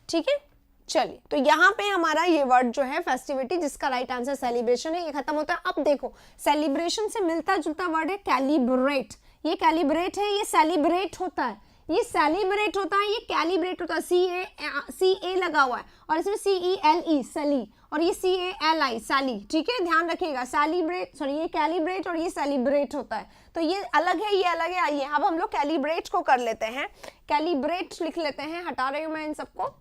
ठीक है। चलिए, तो यहाँ पे हमारा ये वर्ड जो है फेस्टिविटी, जिसका राइट आंसर सेलिब्रेशन है, ये खत्म होता है। अब देखो सेलिब्रेशन से मिलता जुलता वर्ड है कैलिब्रेट। ये कैलिब्रेट है, ये सेलिब्रेट होता है, ये सेलिब्रेट होता है, ये कैलिब्रेट होता है। CA लगा हुआ है, और इसमें CELE, सली, और ये CALI, साली, ठीक है। ध्यान रखिएगा, सेलिब्रेट, सॉरी, ये कैलिब्रेट और ये सेलिब्रेट होता है, तो ये अलग है, ये अलग है। आइए अब हम लोग कैलिब्रेट को कर लेते हैं, कैलिब्रेट लिख लेते हैं। हटा रही हूँ मैं इन सबको,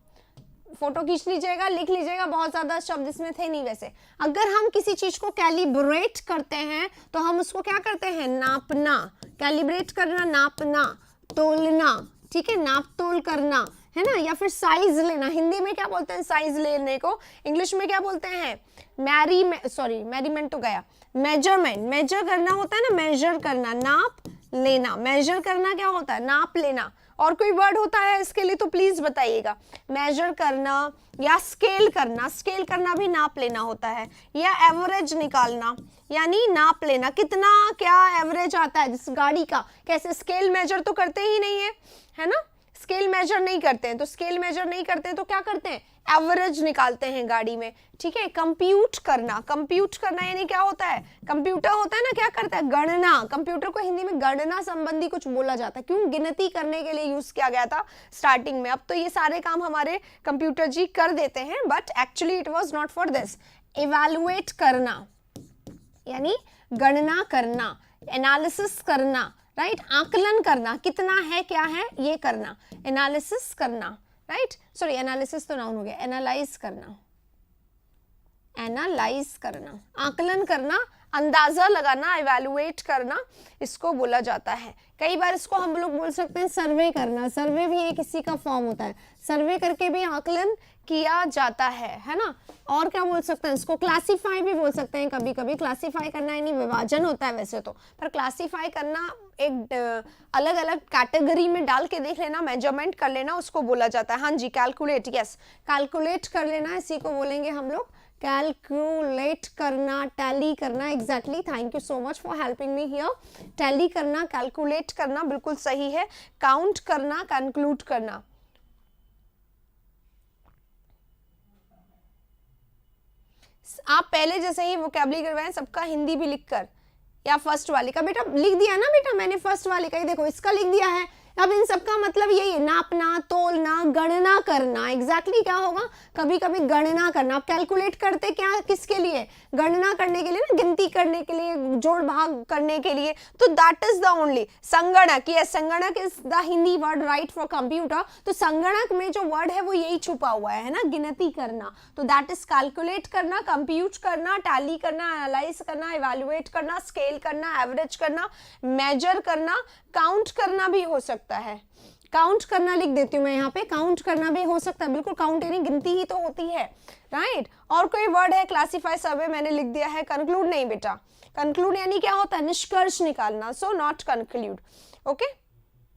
फोटो खींच लीजिएगा, लिख लीजिएगा, बहुत ज्यादा शब्द इसमें थे नहीं। वैसे अगर हम किसी चीज को कैलिब्रेट करते हैं तो हम उसको क्या करते हैं? नापना। कैलिब्रेट करना, नापना, तोलना, ठीक है, नाप तोल करना, है ना। या फिर साइज लेना, हिंदी में क्या बोलते हैं साइज लेने को, इंग्लिश में क्या बोलते हैं? मैरीमेंट तो गया, मेजरमेंट, मेजर करना होता है ना, मेजर करना, नाप लेना। मेजर करना क्या होता है? नाप लेना। और कोई वर्ड होता है इसके लिए तो प्लीज बताइएगा। मेजर करना या स्केल करना, स्केल करना भी नाप लेना होता है, या एवरेज निकालना यानी नाप लेना, कितना क्या एवरेज आता है जिस गाड़ी का। कैसे? स्केल मेजर तो करते ही नहीं है ना, स्केल मेजर नहीं करते हैं, तो स्केल मेजर नहीं करते हैं तो क्या करते हैं? एवरेज निकालते हैं गाड़ी में, ठीक है। कंप्यूट करना, कंप्यूट करना यानी क्या होता है? कंप्यूटर होता है ना, क्या करता है? गणना। कंप्यूटर को हिंदी में गणना संबंधी कुछ बोला जाता है, क्यों? गिनती करने के लिए यूज किया गया था स्टार्टिंग में। अब तो ये सारे काम हमारे कंप्यूटर जी कर देते हैं, but actually it was not for this. Evaluate करना यानी गणना करना, एनालिसिस करना, राइट, आकलन करना, कितना है क्या है ये करना, एनालिसिस करना, राइट, सॉरी एनालिसिस तो नाउन हो गया, एनालाइज करना, एनालाइज करना, आकलन करना, अंदाजा लगाना, इवैल्यूएट करना, इसको बोला जाता है। कई बार इसको हम लोग बोल सकते हैं सर्वे करना, सर्वे भी एक इसी का फॉर्म होता है, सर्वे करके भी आकलन किया जाता है ना। और क्या बोल सकते हैं इसको, क्लासीफाई भी बोल सकते हैं कभी कभी, क्लासीफाई करना यानी विभाजन होता है वैसे तो, पर क्लासीफाई करना एक अलग अलग कैटेगरी में डाल के देख लेना, मेजरमेंट कर लेना, उसको बोला जाता है। हाँ जी, कैलकुलेट, यस, कैलकुलेट कर लेना, इसी को बोलेंगे हम लोग कैलकुलेट करना, टैली करना, exactly, thank you so much for helping me here. Tally करना, कैलकुलेट करना बिल्कुल सही है, काउंट करना, कंक्लूड करना। आप पहले जैसे ही वोकैबुलरी करवाएं सबका हिंदी भी लिखकर, या फर्स्ट वाले का बेटा लिख दिया ना बेटा मैंने, फर्स्ट वाले का ही देखो इसका लिख दिया है। अब इन सबका मतलब यही है, नापना, तोलना, गणना करना, एग्जैक्टली क्या होगा, कभी कभी गणना करना। आप कैलकुलेट करते क्या, किसके लिए, गणना करने के लिए ना, गिनती करने के लिए, जोड़ भाग करने के लिए, तो दैट इज द ओनली संगणक। ये संगणक is the Hindi word right for computer, तो संगणक में जो वर्ड है वो यही छुपा हुआ है ना, गिनती करना, तो दैट इज कैलकुलेट करना, कंप्यूट करना, टैली करना, एनालाइज करना, इवैल्यूएट करना, स्केल करना, एवरेज करना, मेजर करना, काउंट करना भी हो सकता है, काउंट करना लिख देती हूँ मैं यहाँ पे, काउंट करना भी हो सकता है, बिल्कुल काउंट यानी गिनती ही तो होती है, राइट। और कोई वर्ड है, क्लासीफाई, सर्वे मैंने लिख दिया है, कंक्लूड नहीं बेटा, कंक्लूड यानी क्या होता है, निष्कर्ष निकालना, सो नॉट कंक्लूड, ओके।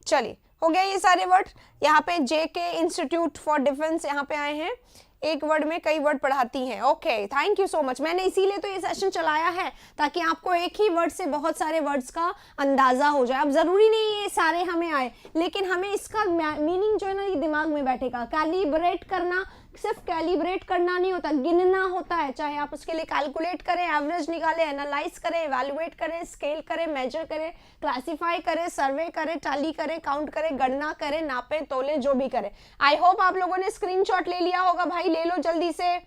चलिए हो गया ये सारे वर्ड। यहाँ पे JK इंस्टीट्यूट फॉर डिफेंस यहाँ पे आए हैं, एक वर्ड में कई वर्ड पढ़ाती हैं, okay, thank you so much. मैंने इसीलिए तो ये सेशन चलाया है ताकि आपको एक ही वर्ड से बहुत सारे वर्ड्स का अंदाजा हो जाए। अब जरूरी नहीं ये सारे हमें आए, लेकिन हमें इसका मीनिंग जो है ना ये दिमाग में बैठेगा। कैलिब्रेट करना, सिर्फ कैलिब्रेट करना नहीं होता, गिनना होता है, चाहे आप उसके लिए कैलकुलेट करें, एवरेज निकालें, एनालाइज करें, इवैल्यूएट करें, स्केल करें, मेजर करें, क्लासीफाई करें, सर्वे करें, टैली करें, काउंट करें, गणना करें, नापें, तोलें, जो भी करें। आई होप आप लोगों ने स्क्रीनशॉट ले लिया होगा, भाई ले लो जल्दी से,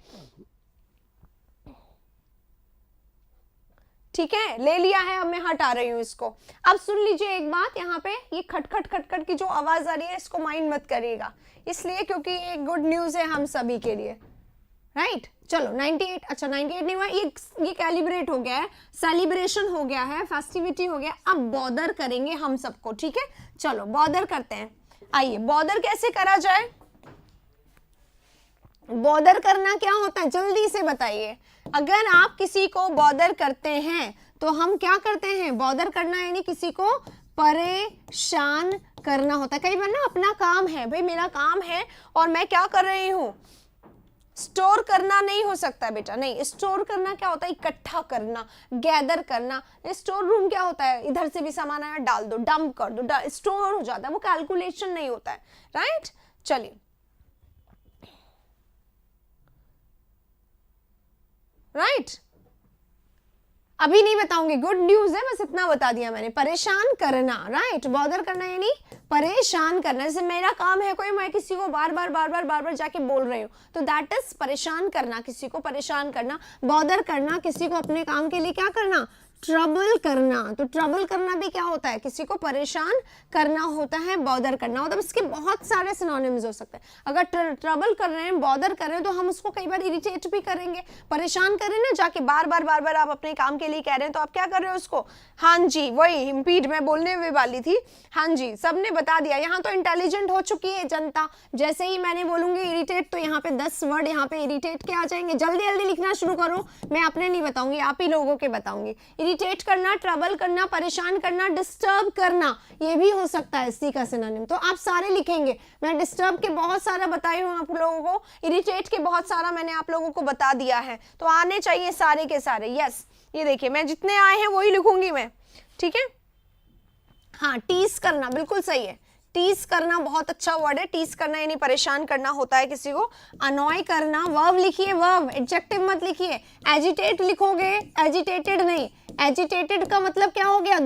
ठीक है, ले लिया है। अब मैं हटा रही हूं इसको। अब सुन लीजिए एक बात, यहाँ पे ये खटखट खटखट की जो आवाज आ रही है इसको माइंड मत करिएगा, इसलिए क्योंकि ये गुड न्यूज है हम सभी के लिए, राइट। चलो 98, अच्छा 98 नहीं हुआ, ये कैलिब्रेट हो गया है, सेलिब्रेशन हो गया है, फेस्टिविटी हो गया। अब बॉदर करेंगे हम सबको, ठीक है, चलो बॉदर करते हैं। आइए, बॉदर कैसे करा जाए, बॉदर करना क्या होता है जल्दी से बताइए। अगर आप किसी को बॉदर करते हैं तो हम क्या करते हैं, बॉदर करना यानी किसी को परेशान करना होता है। कई बार ना अपना काम है, भाई मेरा काम है और मैं क्या कर रही हूं, स्टोर करना नहीं हो सकता बेटा, नहीं, स्टोर करना क्या होता है, इकट्ठा करना, गैदर करना। स्टोर रूम क्या होता है, इधर से भी सामान आया डाल दो, डंप कर दो, स्टोर हो जाता है, वो कैलकुलेशन नहीं होता है, राइट। चलिए, राइट, अभी नहीं बताऊंगी, गुड न्यूज है, बस इतना बता दिया मैंने। परेशान करना, राइट, बॉदर करना यानी परेशान करना। जैसे मेरा काम है कोई, मैं किसी को बार बार जाके बोल रही हूँ, तो दैट इज परेशान करना, किसी को परेशान करना। बॉदर करना, किसी को अपने काम के लिए क्या करना, ट्रबल करना। तो ट्रबल करना भी क्या होता है, किसी को परेशान करना होता है, बॉदर करना होता है। इसके बहुत सारे सिनोनिम्स हो सकते हैं। अगर ट्रबल कर रहे हैं, बॉदर कर रहे हैं, तो हम उसको कई बार इरिटेट भी करेंगे। परेशान करें ना जाके, बार बार आप अपने काम के लिए कह रहे हैं, तो आप क्या कर रहे हो उसको, हाँ जी, वही इम्पीड मैं बोलने हुए वाली थी, हाँ जी, सबने बता दिया। यहाँ तो इंटेलिजेंट हो चुकी है जनता, जैसे ही मैंने बोलूंगी इरिटेट, तो यहाँ पे 10 वर्ड यहाँ पे इरिटेट के आ जाएंगे। जल्दी जल्दी लिखना शुरू करो, मैं अपने नहीं बताऊंगी, आप ही लोगों के बताऊंगी। इरिटेट करना, ट्रबल करना, परेशान करना, डिस्टर्ब करना, ये भी हो सकता है इसी का सिनोनिम। तो आप सारे लिखेंगे, मैं डिस्टर्ब के बहुत सारा बताई हूँ आप लोगों को, इरिटेट के बहुत सारा मैंने आप लोगों को बता दिया है, तो आने चाहिए सारे के सारे। यस, ये देखिए मैं जितने आए हैं वही लिखूंगी मैं, ठीक है। हाँ, टीज करना बिल्कुल सही है, टीज करना बहुत अच्छा वर्ड है। टीज करना यानी परेशान करना होता है किसी को। अनॉय करना, वर्ब लिखिए, वर्ब, एडजेक्टिव मत लिखिए। एजिटेट लिखोगे, एजिटेटेड नहीं। एजिटेटेड का मतलब क्या हो गया,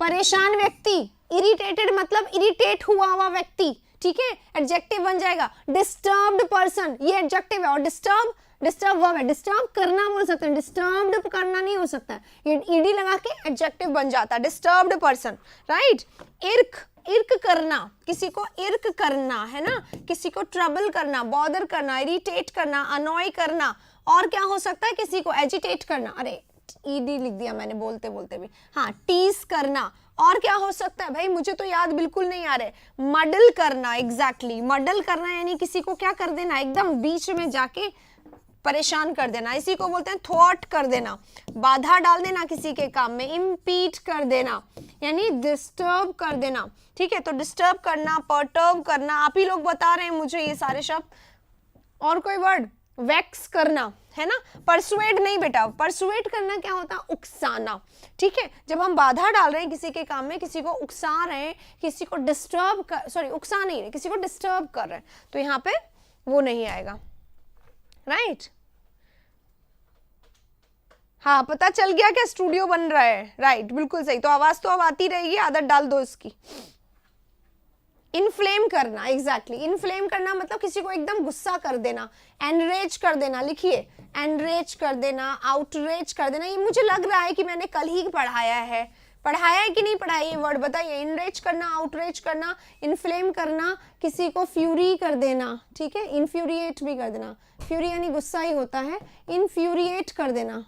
परेशान व्यक्ति। इरिटेटेड मतलब इरिटेट हुआ व्यक्ति, ठीक है, एडजेक्टिव बन जाएगा। डिस्टर्ब्ड पर्सन, ये एडजेक्टिव है, और डिस्टर्ब वर्ब है। डिस्टर्ब करना बोल सकते हैं, डिस्टर्ब्ड करना नहीं हो सकता है, ये ईडी लगा के एडजेक्टिव बन जाता है, डिस्टर्ब्ड पर्सन, राइट। इर्क, इर्क करना, किसी को इर्क करना है ना, किसी को ट्रबल करना, बॉदर करना, इरिटेट करना, अनॉय करना। और क्या हो सकता है, किसी को एजिटेट करना, अरे ईडी लिख दिया मैंने बोलते बोलते भी, हाँ टीज करना। और क्या हो सकता है भाई, मुझे तो याद बिल्कुल नहीं आ रहे, मडल करना, एग्जैक्टली मडल करना यानी किसी को क्या कर देना, एकदम बीच में जाके परेशान कर देना, इसी को बोलते हैं थ्वॉट कर देना, बाधा डाल देना किसी के काम में, इम्पीड कर देना यानी डिस्टर्ब कर देना। ठीक है, तो डिस्टर्ब करना, पर्टर्ब करना, आप ही लोग बता रहे हैं मुझे ये सारे शब्द। और कोई वर्ड, वैक्स करना है ना, परसुएड नहीं बेटा, परसुएड करना क्या होता है, उकसाना। ठीक है, जब हम बाधा डाल रहे हैं किसी के काम में, किसी को उकसा रहे हैं, किसी को डिस्टर्ब कर, सॉरी उकसा नहीं रहे, किसी को डिस्टर्ब कर रहे हैं, तो यहाँ पे वो नहीं आएगा, राइट। हाँ पता चल गया क्या स्टूडियो बन रहा है, राइट बिल्कुल सही, तो आवाज तो अब आती रहेगी, आदत डाल दो इसकी। इनफ्लेम करना, एग्जैक्टली इनफ्लेम करना मतलब किसी को एकदम गुस्सा कर देना, एनरेज कर देना, लिखिए एनरेज कर देना, आउटरेज कर देना। ये मुझे लग रहा है कि मैंने कल ही पढ़ाया है कि नहीं पढ़ाया, ये वर्ड बताइए। इनरेज करना, आउटरेज करना, इनफ्लेम करना, किसी को फ्यूरी कर देना, ठीक है, इन्फ्यूरिएट भी कर देना, फ्यूरी यानी गुस्सा ही होता है, इन्फ्यूरिएट कर देना,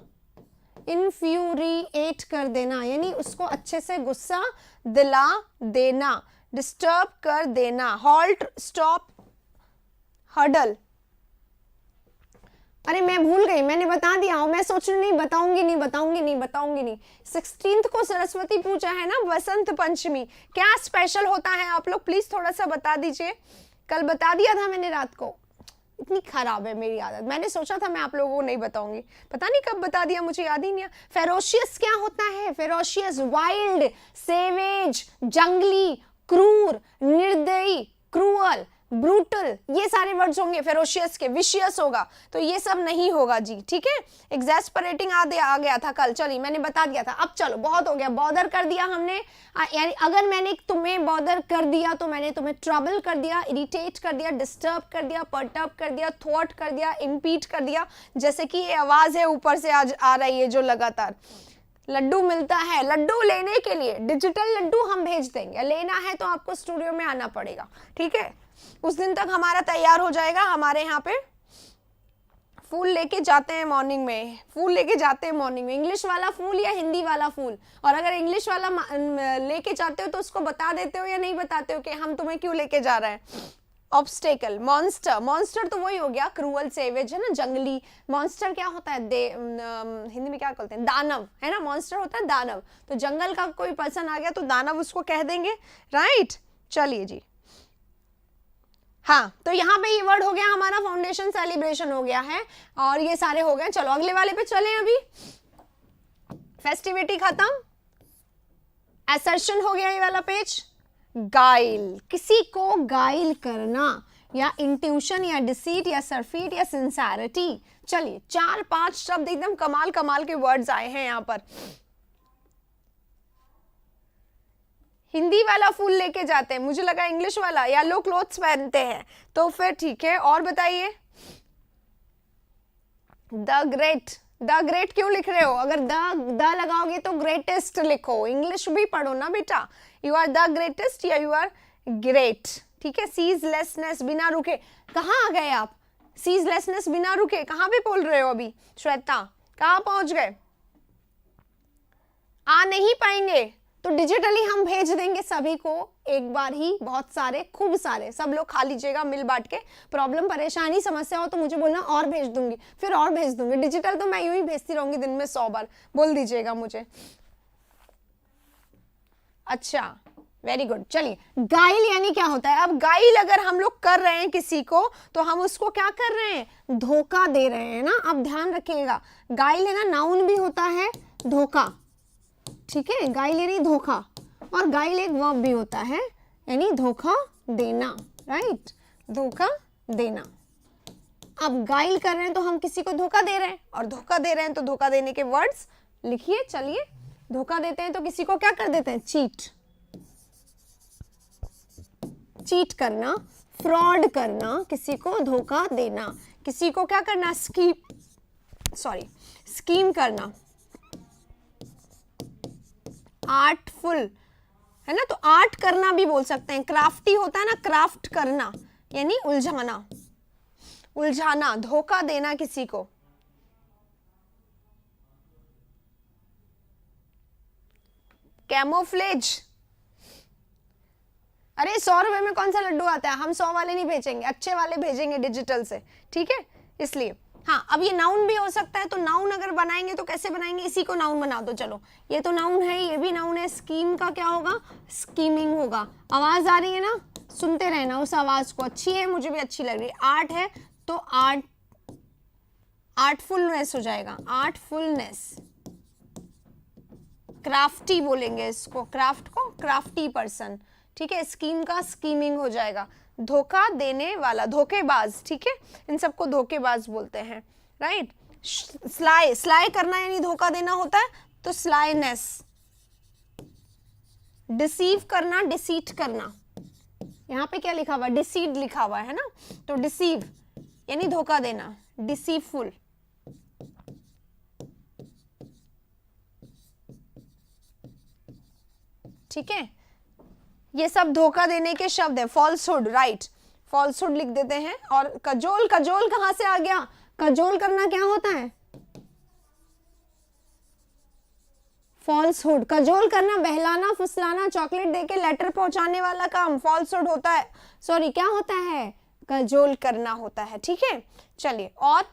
इन्फ्यूरिएट कर देना यानी उसको अच्छे से गुस्सा दिला देना, डिस्टर्ब कर देना, हॉल्ट, स्टॉप, हडल। अरे मैं भूल गई, मैंने बता दिया हूं, मैं सोच रही नहीं बताऊंगी। 16 को सरस्वती पूजा है ना, बसंत पंचमी, क्या स्पेशल होता है आप लोग प्लीज थोड़ा सा बता दीजिए। कल बता दिया था मैंने रात को, इतनी खराब है मेरी आदत, मैंने सोचा था मैं आप लोगों को नहीं बताऊंगी, पता नहीं कब बता दिया, मुझे याद ही नहीं। फेरोशियस क्या होता है, फेरोशियस वाइल्ड, सेवेज, जंगली, क्रूर, निर्दयी, क्रूअल, ब्रूटल, ये सारे वर्ड्स होंगे फेरोशियस के। विशियस होगा तो ये सब नहीं होगा जी, ठीक है। एग्जैस्परेटिंग आ गया था कल, चलिए मैंने बता दिया था। अब चलो बहुत हो गया, बॉदर कर दिया हमने, यानी अगर मैंने तुम्हें बॉदर कर दिया तो मैंने तुम्हें ट्रबल कर दिया, इरिटेट कर दिया, डिस्टर्ब कर दिया, पर्टर्ब कर दिया, थॉट कर दिया, इम्पीड कर दिया। जैसे कि ये आवाज है ऊपर से आज आ रही है जो लगातार, लड्डू मिलता है, लड्डू लेने के लिए डिजिटल लड्डू हम भेज देंगे, लेना है तो आपको स्टूडियो में आना पड़ेगा, ठीक है। उस दिन तक हमारा तैयार हो जाएगा, हमारे यहाँ पे फूल लेके जाते हैं मॉर्निंग में, फूल लेके जाते हैं मॉर्निंग में, इंग्लिश वाला फूल या हिंदी वाला फूल। और अगर इंग्लिश वाला लेके जाते हो तो उसको बता देते हो या नहीं बताते हो कि हम तुम्हें क्यों लेके जा रहे हैं। ऑब्स्टेकल, मॉन्स्टर, मॉन्स्टर तो वही हो गया, क्रूअल, सेवेज है ना, जंगली। मॉन्स्टर क्या होता है, हिंदी में क्या कहते हैं, दानव है ना, मॉन्स्टर होता है दानव। तो जंगल का कोई पर्सन आ गया तो दानव उसको कह देंगे, राइट। चलिए जी, हाँ तो यहाँ पे ये वर्ड हो गया हमारा, फाउंडेशन सेलिब्रेशन हो गया है और ये सारे हो गए। चलो अगले वाले पे चलें, अभी फेस्टिविटी खत्म, असर्शन हो गया ये वाला पेज। गाइल, किसी को गाइल करना, या इंट्यूशन या डिसीट या सरफीट या सिंसैरिटी। चलिए 4-5 शब्द एकदम कमाल कमाल के वर्ड्स आए हैं यहाँ पर। हिंदी वाला फूल लेके जाते हैं, मुझे लगा इंग्लिश वाला, येलो क्लोथ्स पहनते हैं, तो फिर ठीक है। और बताइए, द ग्रेट, द ग्रेट क्यों लिख रहे हो, अगर द लगाओगे तो ग्रेटेस्ट लिखो, इंग्लिश भी पढ़ो ना बेटा। यू आर द ग्रेटेस्ट या यू आर ग्रेट, ठीक है। सीजलेसनेस, बिना रुके, कहाँ आ गए आप, सीजलेसनेस बिना रुके कहाँ पे बोल रहे हो अभी, श्वेता कहाँ पहुंच गए, आ नहीं पाएंगे तो डिजिटली हम भेज देंगे सभी को एक बार ही, बहुत सारे, खूब सारे, सब लोग खा लीजिएगा मिल बांट के। प्रॉब्लम, परेशानी, समस्या हो तो मुझे बोलना, और भेज दूंगी, फिर और भेज दूंगी। डिजिटल तो मैं यूं ही भेजती रहूंगी दिन में 100 बार, बोल दीजिएगा मुझे। अच्छा वेरी गुड। चलिए गाइल यानी क्या होता है, अब गाइल अगर हम लोग कर रहे हैं किसी को तो हम उसको क्या कर रहे हैं, धोखा दे रहे हैं ना। अब ध्यान रखिएगा, गाइल है ना, नाउन भी होता है धोखा, ठीक है, गाइल यानी धोखा, और गाइल एक वर्ब भी होता है यानी धोखा देना, राइट, धोखा देना। अब गाइल कर रहे हैं तो हम किसी को धोखा दे रहे हैं, और धोखा दे रहे हैं तो धोखा देने के वर्ड्स लिखिए। चलिए, धोखा देते हैं तो किसी को क्या कर देते हैं, चीट, चीट करना, फ्रॉड करना, किसी को धोखा देना। किसी को क्या करना, स्कीम करना, आर्टफुल, है ना। तो आर्ट करना भी बोल सकते हैं, क्राफ्टी होता है ना, क्राफ्ट करना यानी उलझाना, उलझाना, धोखा देना किसी को। कैमोफ्लेज, अरे 100 रुपए में कौन सा लड्डू आता है, हम 100 वाले नहीं भेजेंगे, अच्छे वाले भेजेंगे डिजिटल से, ठीक है, इसलिए। हाँ, अब ये नाउन भी हो सकता है, तो नाउन अगर बनाएंगे तो कैसे बनाएंगे, इसी को नाउन बना दो। चलो, ये तो नाउन है, ये भी नाउन है। स्कीम का क्या होगा, स्कीमिंग होगा। आवाज आ रही है ना, सुनते रहना उस आवाज को, अच्छी है, मुझे भी अच्छी लग रही है। आर्ट है तो आर्ट, आर्टफुलनेस हो जाएगा, आर्टफुलनेस। क्राफ्टी बोलेंगे इसको, क्राफ्ट को क्राफ्टी पर्सन, ठीक है। स्कीम का स्कीमिंग हो जाएगा, धोखा देने वाला, धोखेबाज, ठीक है, इन सबको धोखेबाज बोलते हैं, राइट। स्लाई, स्लाई करना यानी धोखा देना होता है, तो स्लाइनेस। डिसीव करना, डिसीट करना, यहाँ पे क्या लिखा हुआ, डिसीड लिखा हुआ है ना, तो डिसीव यानी धोखा देना, डिसीवफुल। ठीक है, ये सब धोखा देने के शब्द है। फॉल्सहुड, राइट, फॉल्सहुड लिख देते हैं। और कजोल, कजोल कहां से आ गया, कजोल करना क्या होता है, फॉल्सहुड। कजोल करना, बहलाना, फुसलाना, चॉकलेट देके लेटर पहुंचाने वाला काम फॉल्सहुड होता है, सॉरी क्या होता है, कजोल करना होता है, ठीक है। चलिए, और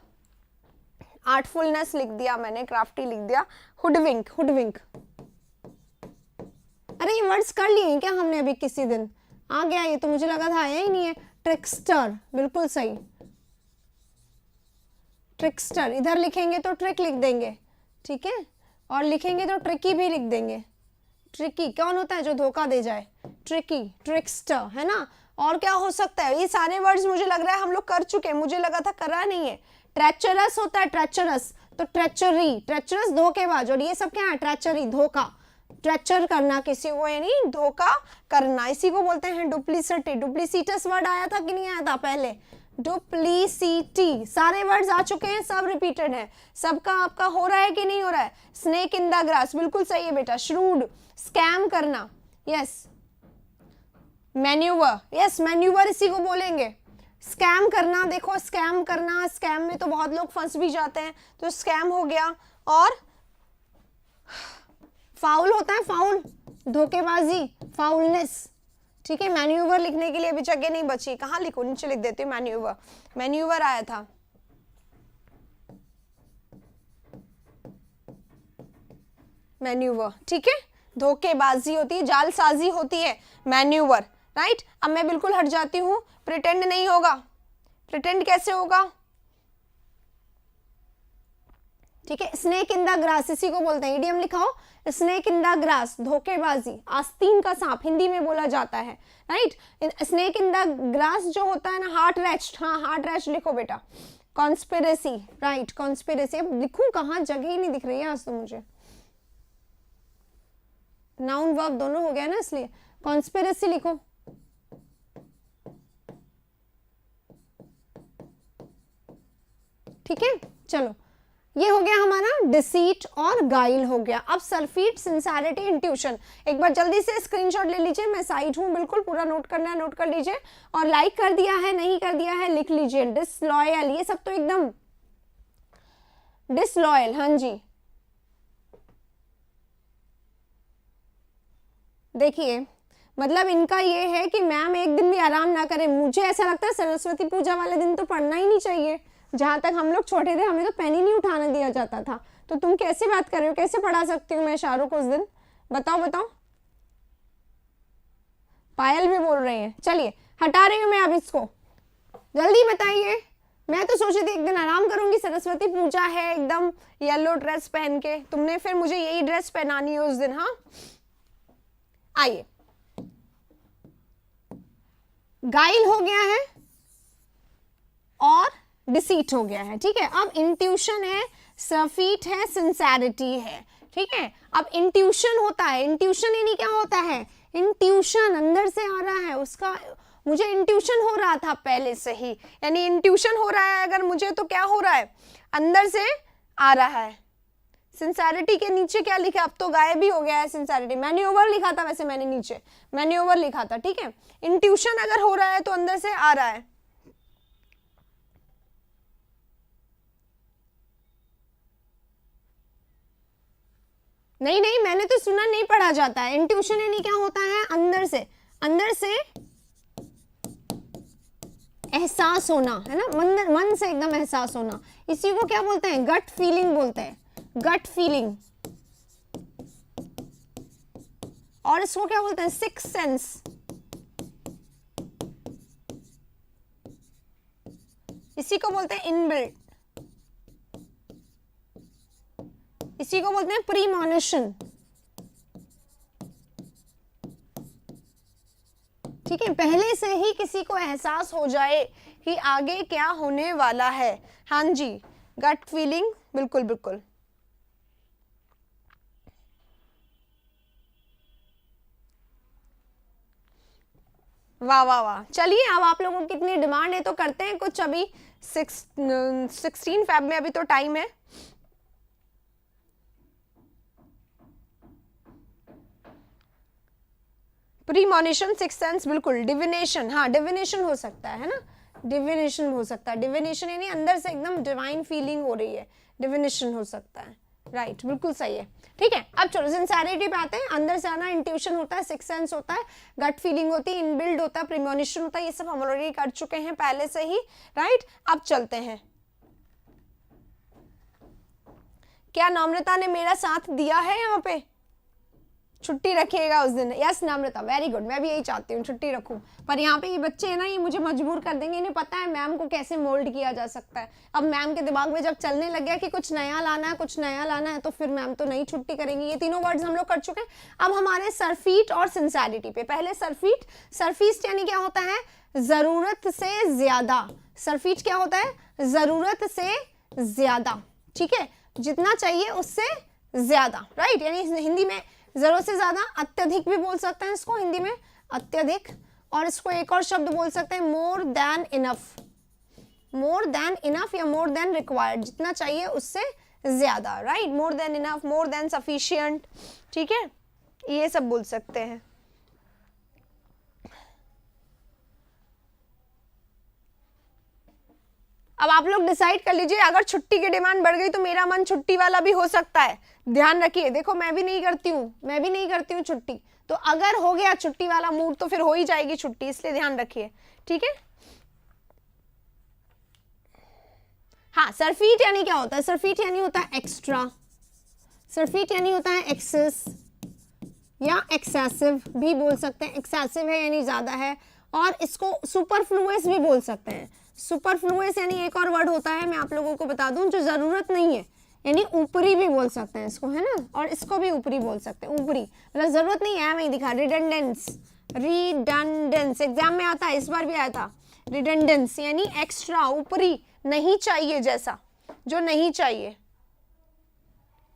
आर्टफुलनेस लिख दिया मैंने, क्राफ्टी लिख दिया। हुडविंक, हुडविंक, अरे ये वर्ड्स कर लिए हैं क्या हमने अभी किसी दिन, आ गया ये तो, मुझे लगा था आया ही नहीं है। ट्रिक्स्टर, बिल्कुल सही, ट्रिक्स्टर। इधर लिखेंगे तो ट्रिक लिख देंगे, ठीक है, और लिखेंगे तो ट्रिकी भी लिख देंगे। ट्रिकी कौन होता है, जो धोखा दे जाए, ट्रिकी, ट्रिक्स्टर, है ना। और क्या हो सकता है, ये सारे वर्ड्स मुझे लग रहा है हम लोग कर चुके हैं, मुझे लगा था करा नहीं है। ट्रेचरस होता है, ट्रेचरस, तो ट्रेचरी, ट्रेचरस धोखेबाज, और ये सब क्या है, ट्रेचरी, धोखा, ट्रेचर करना किसी को यानी धोखा करना, इसी को बोलते हैं डुप्लीसिटी। डुप्लीसिटस वर्ड आया था कि नहीं आया था पहले, डुप्लीसिटी। सारे वर्ड्स आ चुके हैं, सब रिपीटेड है, सबका आपका हो रहा है कि नहीं हो रहा है। स्नेक इन द ग्रास, बिल्कुल सही है बेटा। श्रूड, स्कैम करना, यस। मैन्यूवर, यस, मैन्यूवर इसी को बोलेंगे। स्कैम करना, देखो स्कैम करना, स्कैम में तो बहुत लोग फंस भी जाते हैं, तो स्कैम हो गया। और फाउल होता है, फाउल, धोखेबाजी, फाउलनेस, ठीक है। मैन्यूवर लिखने के लिए अभी जगह नहीं बची, कहाँ लिखो, नीचे लिख देती हूँ, मैन्यूवर, मैन्यूवर आया था। मैन्यूवर, ठीक है, धोखेबाजी होती है, जालसाजी होती है, मैन्यूवर, राइट। अब मैं बिल्कुल हट जाती हूँ, प्रिटेंड नहीं होगा, प्रिटेंड कैसे होगा, ठीक है। स्नेक इन द ग्रास, इसी को बोलते हैं, इडियम लिखाओ, स्नेक इन द ग्रास, धोखेबाजी, आस्तीन का सांप हिंदी में बोला जाता है, right. Snake in the grass जो होता है ना, हार्ट रेस्ट, हाँ हार्ट रेस्ट लिखो बेटा। Conspiracy, right, conspiracy. अब लिखूं कहाँ, जगह ही नहीं दिख रही है आज तो मुझे, नाउन वर्ब दोनों हो गया ना, इसलिए कॉन्स्पिरेसी लिखो। ठीक है, चलो, ये हो गया हमारा डिसीट और गाइल हो गया। अब सल्फीट, सिंसियरिटी, इंट्यूशन। एक बार जल्दी से स्क्रीनशॉट ले लीजिए, मैं साइड हूं बिल्कुल, पूरा नोट करना है नोट कर लीजिए, और लाइक कर दिया है नहीं कर दिया है लिख लीजिए। डिसलॉयल, ये सब तो एकदम डिसलॉयल, हाँ जी। देखिए मतलब इनका ये है कि मैम एक दिन भी आराम ना करें। मुझे ऐसा लगता है सरस्वती पूजा वाले दिन तो पढ़ना ही नहीं चाहिए। जहां तक हम लोग छोटे थे हमें तो पेन ही नहीं उठाने दिया जाता था, तो तुम कैसे बात कर रहे हो, कैसे पढ़ा सकती हूँ मैं शाहरुख उस दिन, बताओ बताओ। पायल भी बोल रही है, चलिए हटा रही हूँ मैं अब इसको, जल्दी बताइए। मैं तो सोची थी एक दिन आराम करूंगी, सरस्वती पूजा है, एकदम येलो ड्रेस पहन के, तुमने फिर मुझे यही ड्रेस पहनानी है उस दिन। हाँ आइए, गाइल हो गया है और डिसीट हो गया है, ठीक है। अब इंट्यूशन है, सफीट है, सिंसियरिटी है, ठीक है। अब इंट्यूशन होता है, इंट्यूशन यानी क्या होता है, इंट्यूशन अंदर से आ रहा है उसका, मुझे इंट्यूशन हो रहा था पहले से ही, यानी इंट्यूशन हो रहा है अगर मुझे, तो क्या हो रहा है, अंदर से आ रहा है, सिंसेरिटी के नीचे क्या लिखा, अब तो गायब ही हो गया है सिंसेरिटी। मैन्यूवर लिखा था वैसे मैंने, नीचे मैन्यूवर लिखा था, ठीक है। इंट्यूशन अगर हो रहा है तो अंदर से आ रहा है। नहीं नहीं, मैंने तो सुना नहीं पढ़ा जाता है। इंट्यूशन यानी क्या होता है, अंदर से एहसास होना, है ना, मन से एकदम एहसास होना। इसी को क्या बोलते हैं, गट फीलिंग बोलते हैं, गट फीलिंग। और इसको क्या बोलते हैं, सिक्स सेंस। इसी को बोलते हैं इनबिल्ट, इसी को बोलते हैं प्रीमॉनिशन, ठीक है। पहले से ही किसी को एहसास हो जाए कि आगे क्या होने वाला है। हाँ जी, गट फीलिंग, बिल्कुल बिल्कुल। वाह वाह वाह। चलिए, अब आप लोगों की कितनी डिमांड है तो करते हैं कुछ। अभी 16 फेब में अभी तो टाइम है। प्रीमॉनिशन, सिक्स सेंस, बिल्कुल। डिविनेशन, हाँ डिविनेशन हो सकता है ना, डिविनेशन हो सकता है। डिविनेशन यानी अंदर से एकदम डिवाइन फीलिंग हो रही है, डिविनेशन हो सकता है, राइट, बिल्कुल सही है, ठीक है। अब चलो सिंसेरिटी पे आते हैं। अंदर से आना इंट्यूशन होता है, सिक्स सेंस होता है, गट फीलिंग होती है, इनबिल्ड होता है, प्रीमॉनिशन होता है। ये सब हम ऑलरेडी कर चुके हैं पहले से ही, राइट। अब चलते हैं। क्या नम्रता ने मेरा साथ दिया है यहाँ पे? छुट्टी रखिएगा उस दिन। यस नम्रता, वेरी गुड, मैं भी यही चाहती हूँ, छुट्टी रखूँ। पर यहाँ पे ये बच्चे है ना, ये मुझे मजबूर कर देंगे। इन्हें पता है मैम को कैसे मोल्ड किया जा सकता है। अब मैम के दिमाग में जब चलने लग गया कि कुछ नया लाना है, कुछ नया लाना है, तो फिर मैम तो नहीं छुट्टी करेंगी। ये तीनों वर्ड्स हम लोग कर चुके हैं। अब हमारे सरफीट और सिंसेरिटी पे। पहले सरफीट, सरफीट यानी क्या होता है, जरूरत से ज्यादा। सरफीट क्या होता है, जरूरत से ज्यादा, ठीक है, जितना चाहिए उससे ज्यादा, राइट। यानी हिंदी में जरूरत से ज्यादा, अत्यधिक भी बोल सकते हैं इसको हिंदी में, अत्यधिक। और इसको एक और शब्द बोल सकते हैं, more than enough, more than enough या मोर देन रिक्वायर्ड, जितना चाहिए उससे ज्यादा, right. More than enough, more than sufficient, ठीक है, ये सब बोल सकते हैं। अब आप लोग डिसाइड कर लीजिए, अगर छुट्टी की डिमांड बढ़ गई तो मेरा मन छुट्टी वाला भी हो सकता है। ध्यान रखिए, देखो मैं भी नहीं करती हूँ छुट्टी, तो अगर हो गया छुट्टी वाला मूड तो फिर हो ही जाएगी छुट्टी, इसलिए ध्यान रखिए, ठीक है। हाँ, सरफीट यानी क्या होता है, सरफीट यानी होता है एक्स्ट्रा, सरफीट यानी होता है एक्सेस या एक्सेसिव भी बोल सकते हैं। एक्सेसिव है यानी ज्यादा है, और इसको सुपरफ्लुअस भी बोल सकते हैं। सुपरफ्लुअस यानी एक और वर्ड होता है, मैं आप लोगों को बता दूं, जो जरूरत नहीं है, यानी ऊपरी भी बोल सकते हैं इसको, है ना, और इसको भी ऊपरी बोल सकते हैं। ऊपरी मतलब जरूरत नहीं है, मैं दिखा, रिडंडेंस, रिडंडेंस एग्जाम में आता है, इस बार भी आया था। रिडंडेंस यानी एक्स्ट्रा, ऊपरी, नहीं चाहिए जैसा, जो नहीं चाहिए,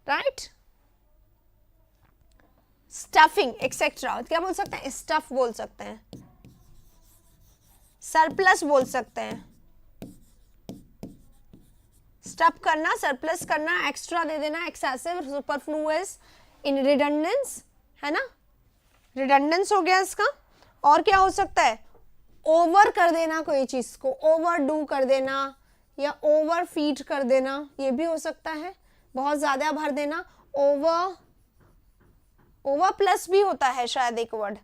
राइट। स्टफिंग एक्सेट्रा क्या बोल सकते हैं, स्टफ बोल सकते हैं, सरप्लस बोल सकते हैं। स्टफ करना, सरप्लस करना, एक्स्ट्रा दे देना, एक्सेसिव, सुपरफ्लुअस, इन रिडंडेंस, है ना, रिडंडेंस हो गया इसका। और क्या हो सकता है, ओवर कर देना कोई चीज को, ओवर डू कर देना या ओवर फीड कर देना, ये भी हो सकता है, बहुत ज्यादा भर देना। ओवर, ओवर प्लस भी होता है शायद एक word,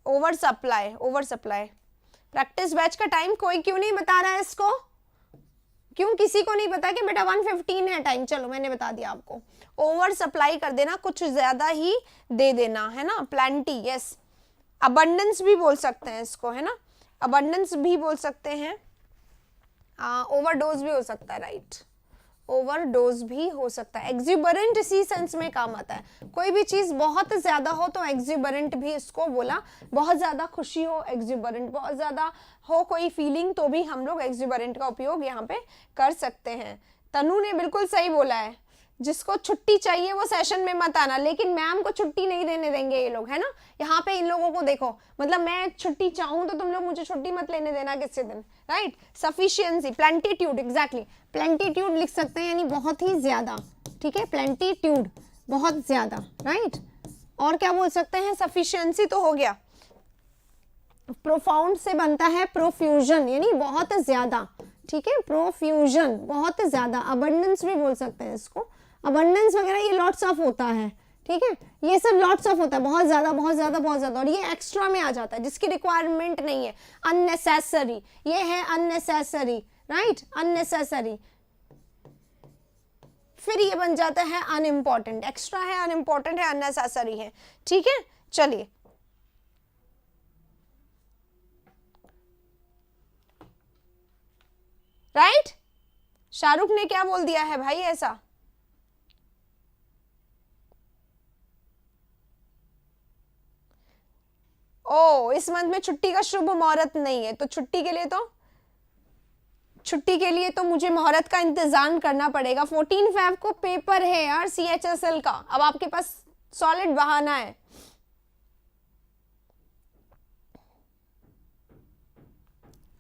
over supply, over supply. Practice batch का टाइम कोई क्यों नहीं बता रहा है इसको, क्यों किसी को नहीं पता कि बेटा 1:15 है टाइम, चलो मैंने बता दिया आपको। ओवर सप्लाई कर देना, कुछ ज्यादा ही दे देना, है ना, प्लेंटी, यस। अबंडेंस भी बोल सकते हैं इसको, है ना, अबंडेंस भी बोल सकते हैं। ओवरडोज भी हो सकता है, राइट, ओवरडोज भी हो सकता है। एक्सुबरेंट इसी सेंस में काम आता है, कोई भी चीज बहुत ज्यादा हो तो एक्सुबरेंट भी इसको बोला, बहुत ज्यादा खुशी हो एक्सुबरेंट, बहुत ज्यादा हो कोई फीलिंग तो भी हम लोग एक्सुबरेंट का उपयोग यहाँ पे कर सकते हैं। तनु ने बिल्कुल सही बोला है, जिसको छुट्टी चाहिए वो सेशन में मत आना, लेकिन मैम को छुट्टी नहीं देने देंगे ये लोग, है ना। यहाँ पे इन लोगों को देखो, मतलब मैं छुट्टी चाहूँ तो तुम लोग मुझे छुट्टी मत लेने देना किसी दिन, राइट। सफिशिएंसी, प्लेंटीट्यूड, एग्जैक्टली, प्लेंटीट्यूड लिख सकते हैं, यानी बहुत ही ज्यादा, ठीक है, प्लेंटीट्यूड, बहुत ज्यादा, राइट। और क्या बोल सकते हैं, सफिशिएंसी तो हो गया। प्रोफाउंड से बनता है प्रोफ्यूजन, यानी बहुत ज्यादा, ठीक है, प्रोफ्यूजन बहुत ज्यादा। अबंडेंस भी बोल सकते हैं इसको, अबंडेंस वगैरह ये लॉट्स ऑफ होता है, ठीक है, ये सब लॉट्स ऑफ होता है, बहुत ज्यादा बहुत ज्यादा बहुत ज्यादा, और ये एक्स्ट्रा में आ जाता है जिसकी रिक्वायरमेंट नहीं है, अननेसेसरी, ये है अननेसेसरी, राइट, अननेसेसरी। फिर ये बन जाता है अनइम्पॉर्टेंट, एक्स्ट्रा है, अनइम्पॉर्टेंट है, अननेसेसरी है, ठीक है। चलिए, राइट, शाहरुख ने क्या बोल दिया है भाई ऐसा? ओ, इस मंथ में छुट्टी का शुभ मुहूर्त नहीं है, तो छुट्टी के लिए तो मुझे मुहूर्त का इंतजाम करना पड़ेगा। 14 फेब को पेपर है यार CHSL का, अब आपके पास सॉलिड बहाना है।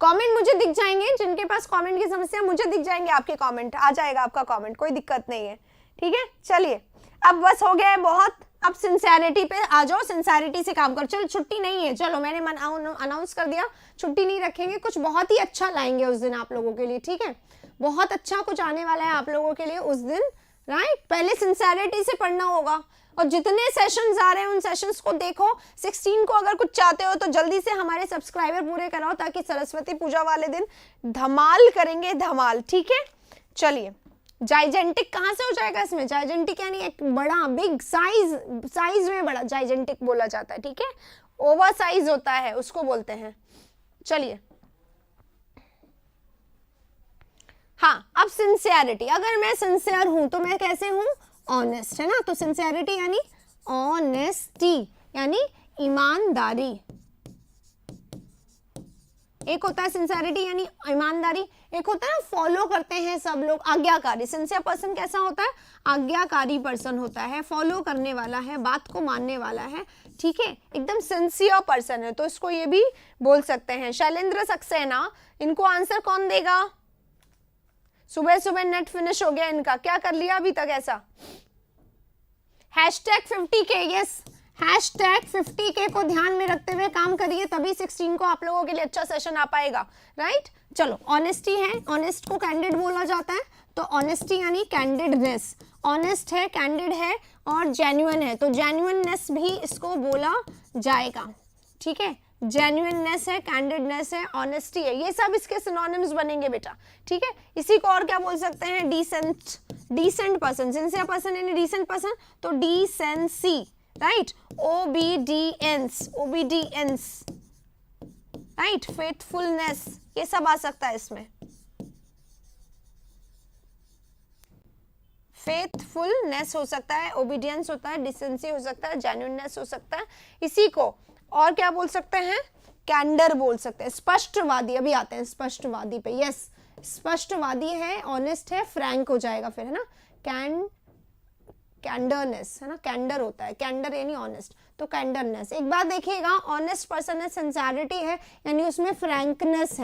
कमेंट मुझे दिख जाएंगे, जिनके पास कमेंट की समस्या मुझे दिख जाएंगे, आपके कमेंट आ जाएगा, आपका कमेंट, कोई दिक्कत नहीं है, ठीक है। चलिए, अब बस हो गया है बहुत, अब सिंसेरिटी पे आ जाओ, सिंसेरिटी से काम करो। चलो, छुट्टी नहीं है, चलो मैंने अनाउंस कर दिया, छुट्टी नहीं रखेंगे, कुछ बहुत ही अच्छा लाएंगे उस दिन आप लोगों के लिए, ठीक है, बहुत अच्छा कुछ आने वाला है आप लोगों के लिए उस दिन, राइट। पहले सिंसेरिटी से पढ़ना होगा, और जितने सेशंस आ रहे हैं उन सेशंस को देखो। 16 को अगर कुछ चाहते हो तो जल्दी से हमारे सब्सक्राइबर पूरे कराओ, ताकि सरस्वती पूजा वाले दिन धमाल करेंगे, धमाल, ठीक है। चलिए, जाइजेंटिक कहाँ से हो जाएगा इसमें? जाइजेंटिक यानी एक बड़ा, बिग साइज में बड़ा, जाइजेंटिक बोला जाता है, ठीक है, ओवर साइज होता है उसको बोलते हैं। चलिए, हाँ, अब सिंसियरिटी, अगर मैं सिंसियर हूं तो मैं कैसे हूं? ऑनेस्ट, है ना, तो सिंसियरिटी यानी ऑनेस्टी, यानी ईमानदारी। एक होता है सिंसियरिटी यानी ईमानदारी, एक होता है ना फॉलो करते हैं सब लोग, आज्ञाकारी। सिंसियर पर्सन कैसा होता है? आज्ञाकारी पर्सन होता है, फॉलो करने वाला है, बात को मानने वाला है, ठीक है, एकदम सिंसियर पर्सन है, तो इसको ये भी बोल सकते हैं। शैलेंद्र सक्सेना, इनको आंसर कौन देगा? सुबह सुबह नेट फिनिश हो गया इनका, क्या कर लिया अभी तक ऐसा? #50K, यस, #50K को ध्यान में रखते हुए काम करिए, तभी 16 को आप लोगों के लिए अच्छा सेशन आ पाएगा, राइट। चलो, ऑनेस्टी है, ऑनेस्ट को कैंडिड बोला जाता है, तो ऑनेस्टी यानी कैंडिडनेस, ऑनेस्ट है, कैंडिड है और जेन्युइन है, तो जेन्युइननेस भी इसको बोला जाएगा, ठीक है। जेन्युइननेस है, कैंडिडनेस है, ऑनेस्टी है, ये सब इसके सिनोनिम्स बनेंगे बेटा, ठीक है। इसी को और क्या बोल सकते हैं? डिसेंट पर्सन, सिंसियर पर्सन यानी डिसेंट पर्सन, तो decency, right, obedience, right, faithfulness, ये सब आ सकता है इसमें। फेथफुलनेस हो सकता है, ओबीडियंस होता है, डिसेंसी हो सकता है, जेन्युइननेस हो सकता है। इसी को और क्या बोल सकते हैं? कैंडर बोल सकते हैं, स्पष्टवादी। अभी आते हैं स्पष्टवादी पे, यस, स्पष्टवादी है, ऑनेस्ट है, फ्रैंक हो जाएगा फिर, है ना, कैंडरनेस, है ना, कैंडर होता है, कैंडर यानी ऑनेस्ट, तो कैंडरनेस। एक बात देखिएगा, ऑनेस्ट पर्सन है, सिंसियरिटी है, यानी उसमें फ्रैंकनेस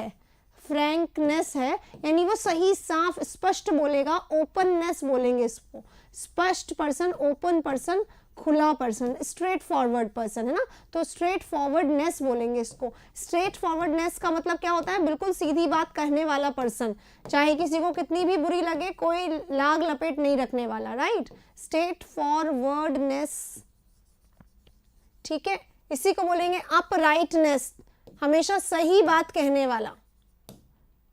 है, यानी वो सही, साफ, स्पष्ट बोलेगा, ओपननेस बोलेंगे इसको, स्पष्ट पर्सन, ओपन पर्सन, खुला पर्सन, स्ट्रेट फॉरवर्ड पर्सन, है ना, तो स्ट्रेट फॉरवर्डनेस बोलेंगे इसको। स्ट्रेट फॉरवर्डनेस का मतलब क्या होता है? बिल्कुल सीधी बात कहने वाला पर्सन, चाहे किसी को कितनी भी बुरी लगे, कोई लाग लपेट नहीं रखने वाला, राइट, स्ट्रेट फॉरवर्डनेस, ठीक है। इसी को बोलेंगे अपराइटनेस, हमेशा सही बात कहने वाला,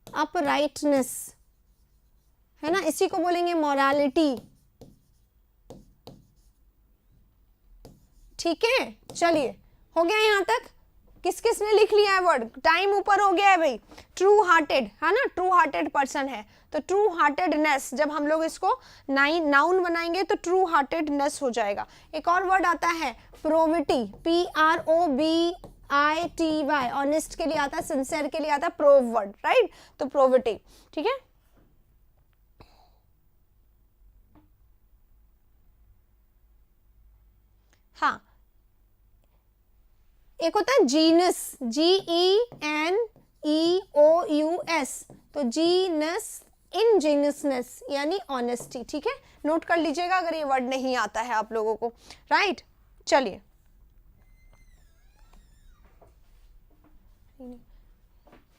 अपराइटनेस, है ना। इसी को बोलेंगे मोरालिटी, ठीक है। चलिए, हो गया यहां तक? किस किस ने लिख लिया है वर्ड? टाइम ऊपर हो गया है भाई। ट्रू हार्टेड, है ना, ट्रू हार्टेड पर्सन है, तो ट्रू हार्टेडनेस, जब हम लोग इसको नाउन बनाएंगे तो ट्रू हार्टेडनेस हो जाएगा। एक और वर्ड आता है प्रोविटी, PROVITY, ऑनेस्ट के लिए आता है, सिंसियर के लिए आता है प्रोव वर्ड, राइट, तो प्रोविटी, ठीक है। हाँ, एक होता है जीनस, GENEOUS, तो जीनस इनजेन्युइसनेस यानी ऑनेस्टी, ठीक है, नोट कर लीजिएगा अगर ये वर्ड नहीं आता है आप लोगों को, राइट। चलिए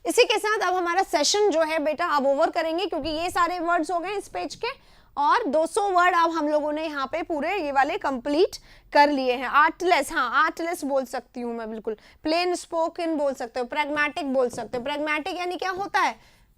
इसी के साथ अब हमारा सेशन जो है बेटा अब ओवर करेंगे, क्योंकि ये सारे वर्ड्स हो गए इस पेज के, और 200 वर्ड अब हम लोगों ने यहाँ पे पूरे ये वाले कंप्लीट कर लिए हैं। आर्टलेस, हाँ आर्टलेस बोल सकती हूँ मैं, बिल्कुल। प्लेन स्पोकन बोल सकते हो, प्रैग्मेटिक बोल सकते हो। प्रैग्मेटिक यानी क्या होता है?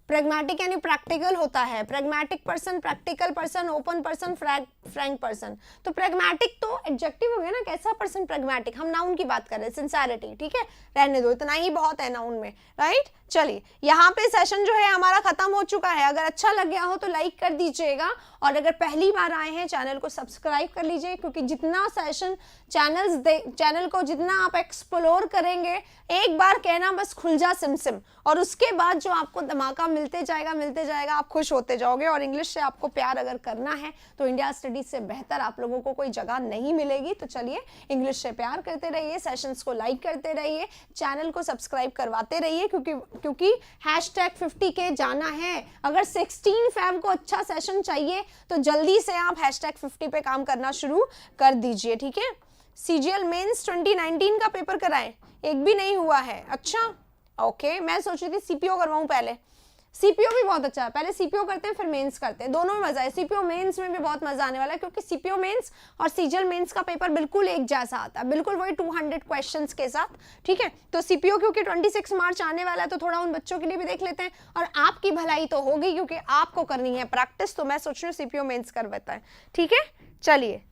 प्रैग्मेटिक यानी प्रैक्टिकल होता है। Pragmatic person, practical person, open person, Frank person. तो प्रैग्मेटिक तो एडजेक्टिव हो गया ना, कैसा पर्सन प्रैग्मेटिक, हम नाउन की बात कर रहे हैं, सिंसियरिटी, ठीक है, रहने दो, इतना ही बहुत है नाउन में, राइट। चलिए यहाँ पे सेशन जो है हमारा खत्म हो चुका है। अगर अच्छा लग गया हो तो लाइक कर दीजिएगा, और अगर पहली बार आए हैं चैनल को सब्सक्राइब कर लीजिए, क्योंकि जितना सेशन चैनल को जितना आप एक्सप्लोर करेंगे, एक बार कहना बस खुल जा सिम, और उसके बाद जो आपको धमाका मिलते जाएगा, आप खुश होते जाओगे। और इंग्लिश से आपको प्यार अगर करना है तो इंडिया स्टडीज से बेहतर आप लोगों को कोई जगह नहीं मिलेगी। तो चलिए इंग्लिश से प्यार करते रहिए, सेशंस को लाइक करते रहिए, चैनल को सब्सक्राइब करवाते रहिए, क्योंकि #50K जाना है। अगर 16 Feb को अच्छा सेशन चाहिए तो जल्दी से आप #50 पे काम करना शुरू कर दीजिए, ठीक है। CGL मेंस 2019 का पेपर कराएं, एक भी नहीं हुआ है। अच्छा ओके, मैं सोच रही थी CPO करवाऊं पहले। CPO भी बहुत अच्छा है, पहले CPO करते हैं फिर मेंस करते हैं, दोनों में मजा है। CPO मेंस में भी बहुत मजा आने वाला है, क्योंकि CPO मेंस और CGL मेंस का पेपर बिल्कुल एक जैसा आता है, बिल्कुल वही 200 क्वेश्चंस के साथ, ठीक है। तो CPO क्योंकि 26 मार्च आने वाला है, तो थोड़ा उन बच्चों के लिए भी देख लेते हैं, और आपकी भलाई तो होगी क्योंकि आपको करनी है प्रैक्टिस। तो मैं सोच रही हूँ CPO मेंस करवाता है, ठीक है। चलिए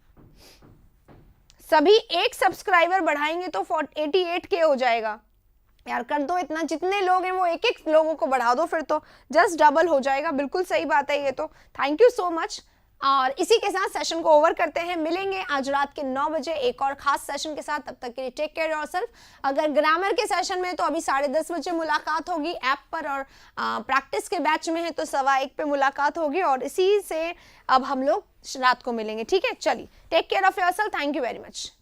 सभी एक सब्सक्राइबर बढ़ाएंगे तो 88K हो जाएगा। यार कर दो इतना, जितने लोग हैं वो एक लोगों को बढ़ा दो, फिर तो जस्ट डबल हो जाएगा। बिल्कुल सही बात है ये तो, थैंक यू सो मच। और इसी के साथ सेशन को ओवर करते हैं, मिलेंगे आज रात के 9 बजे एक और खास सेशन के साथ। तब तक के लिए टेक केयर योरसेल्फ। अगर ग्रामर के सेशन में तो अभी 10:30 बजे मुलाकात होगी ऐप पर, और प्रैक्टिस के बैच में है तो 1:15 पे मुलाकात होगी, और इसी से अब हम लोग रात को मिलेंगे, ठीक है। चलिए take care of yourself, thank you very much.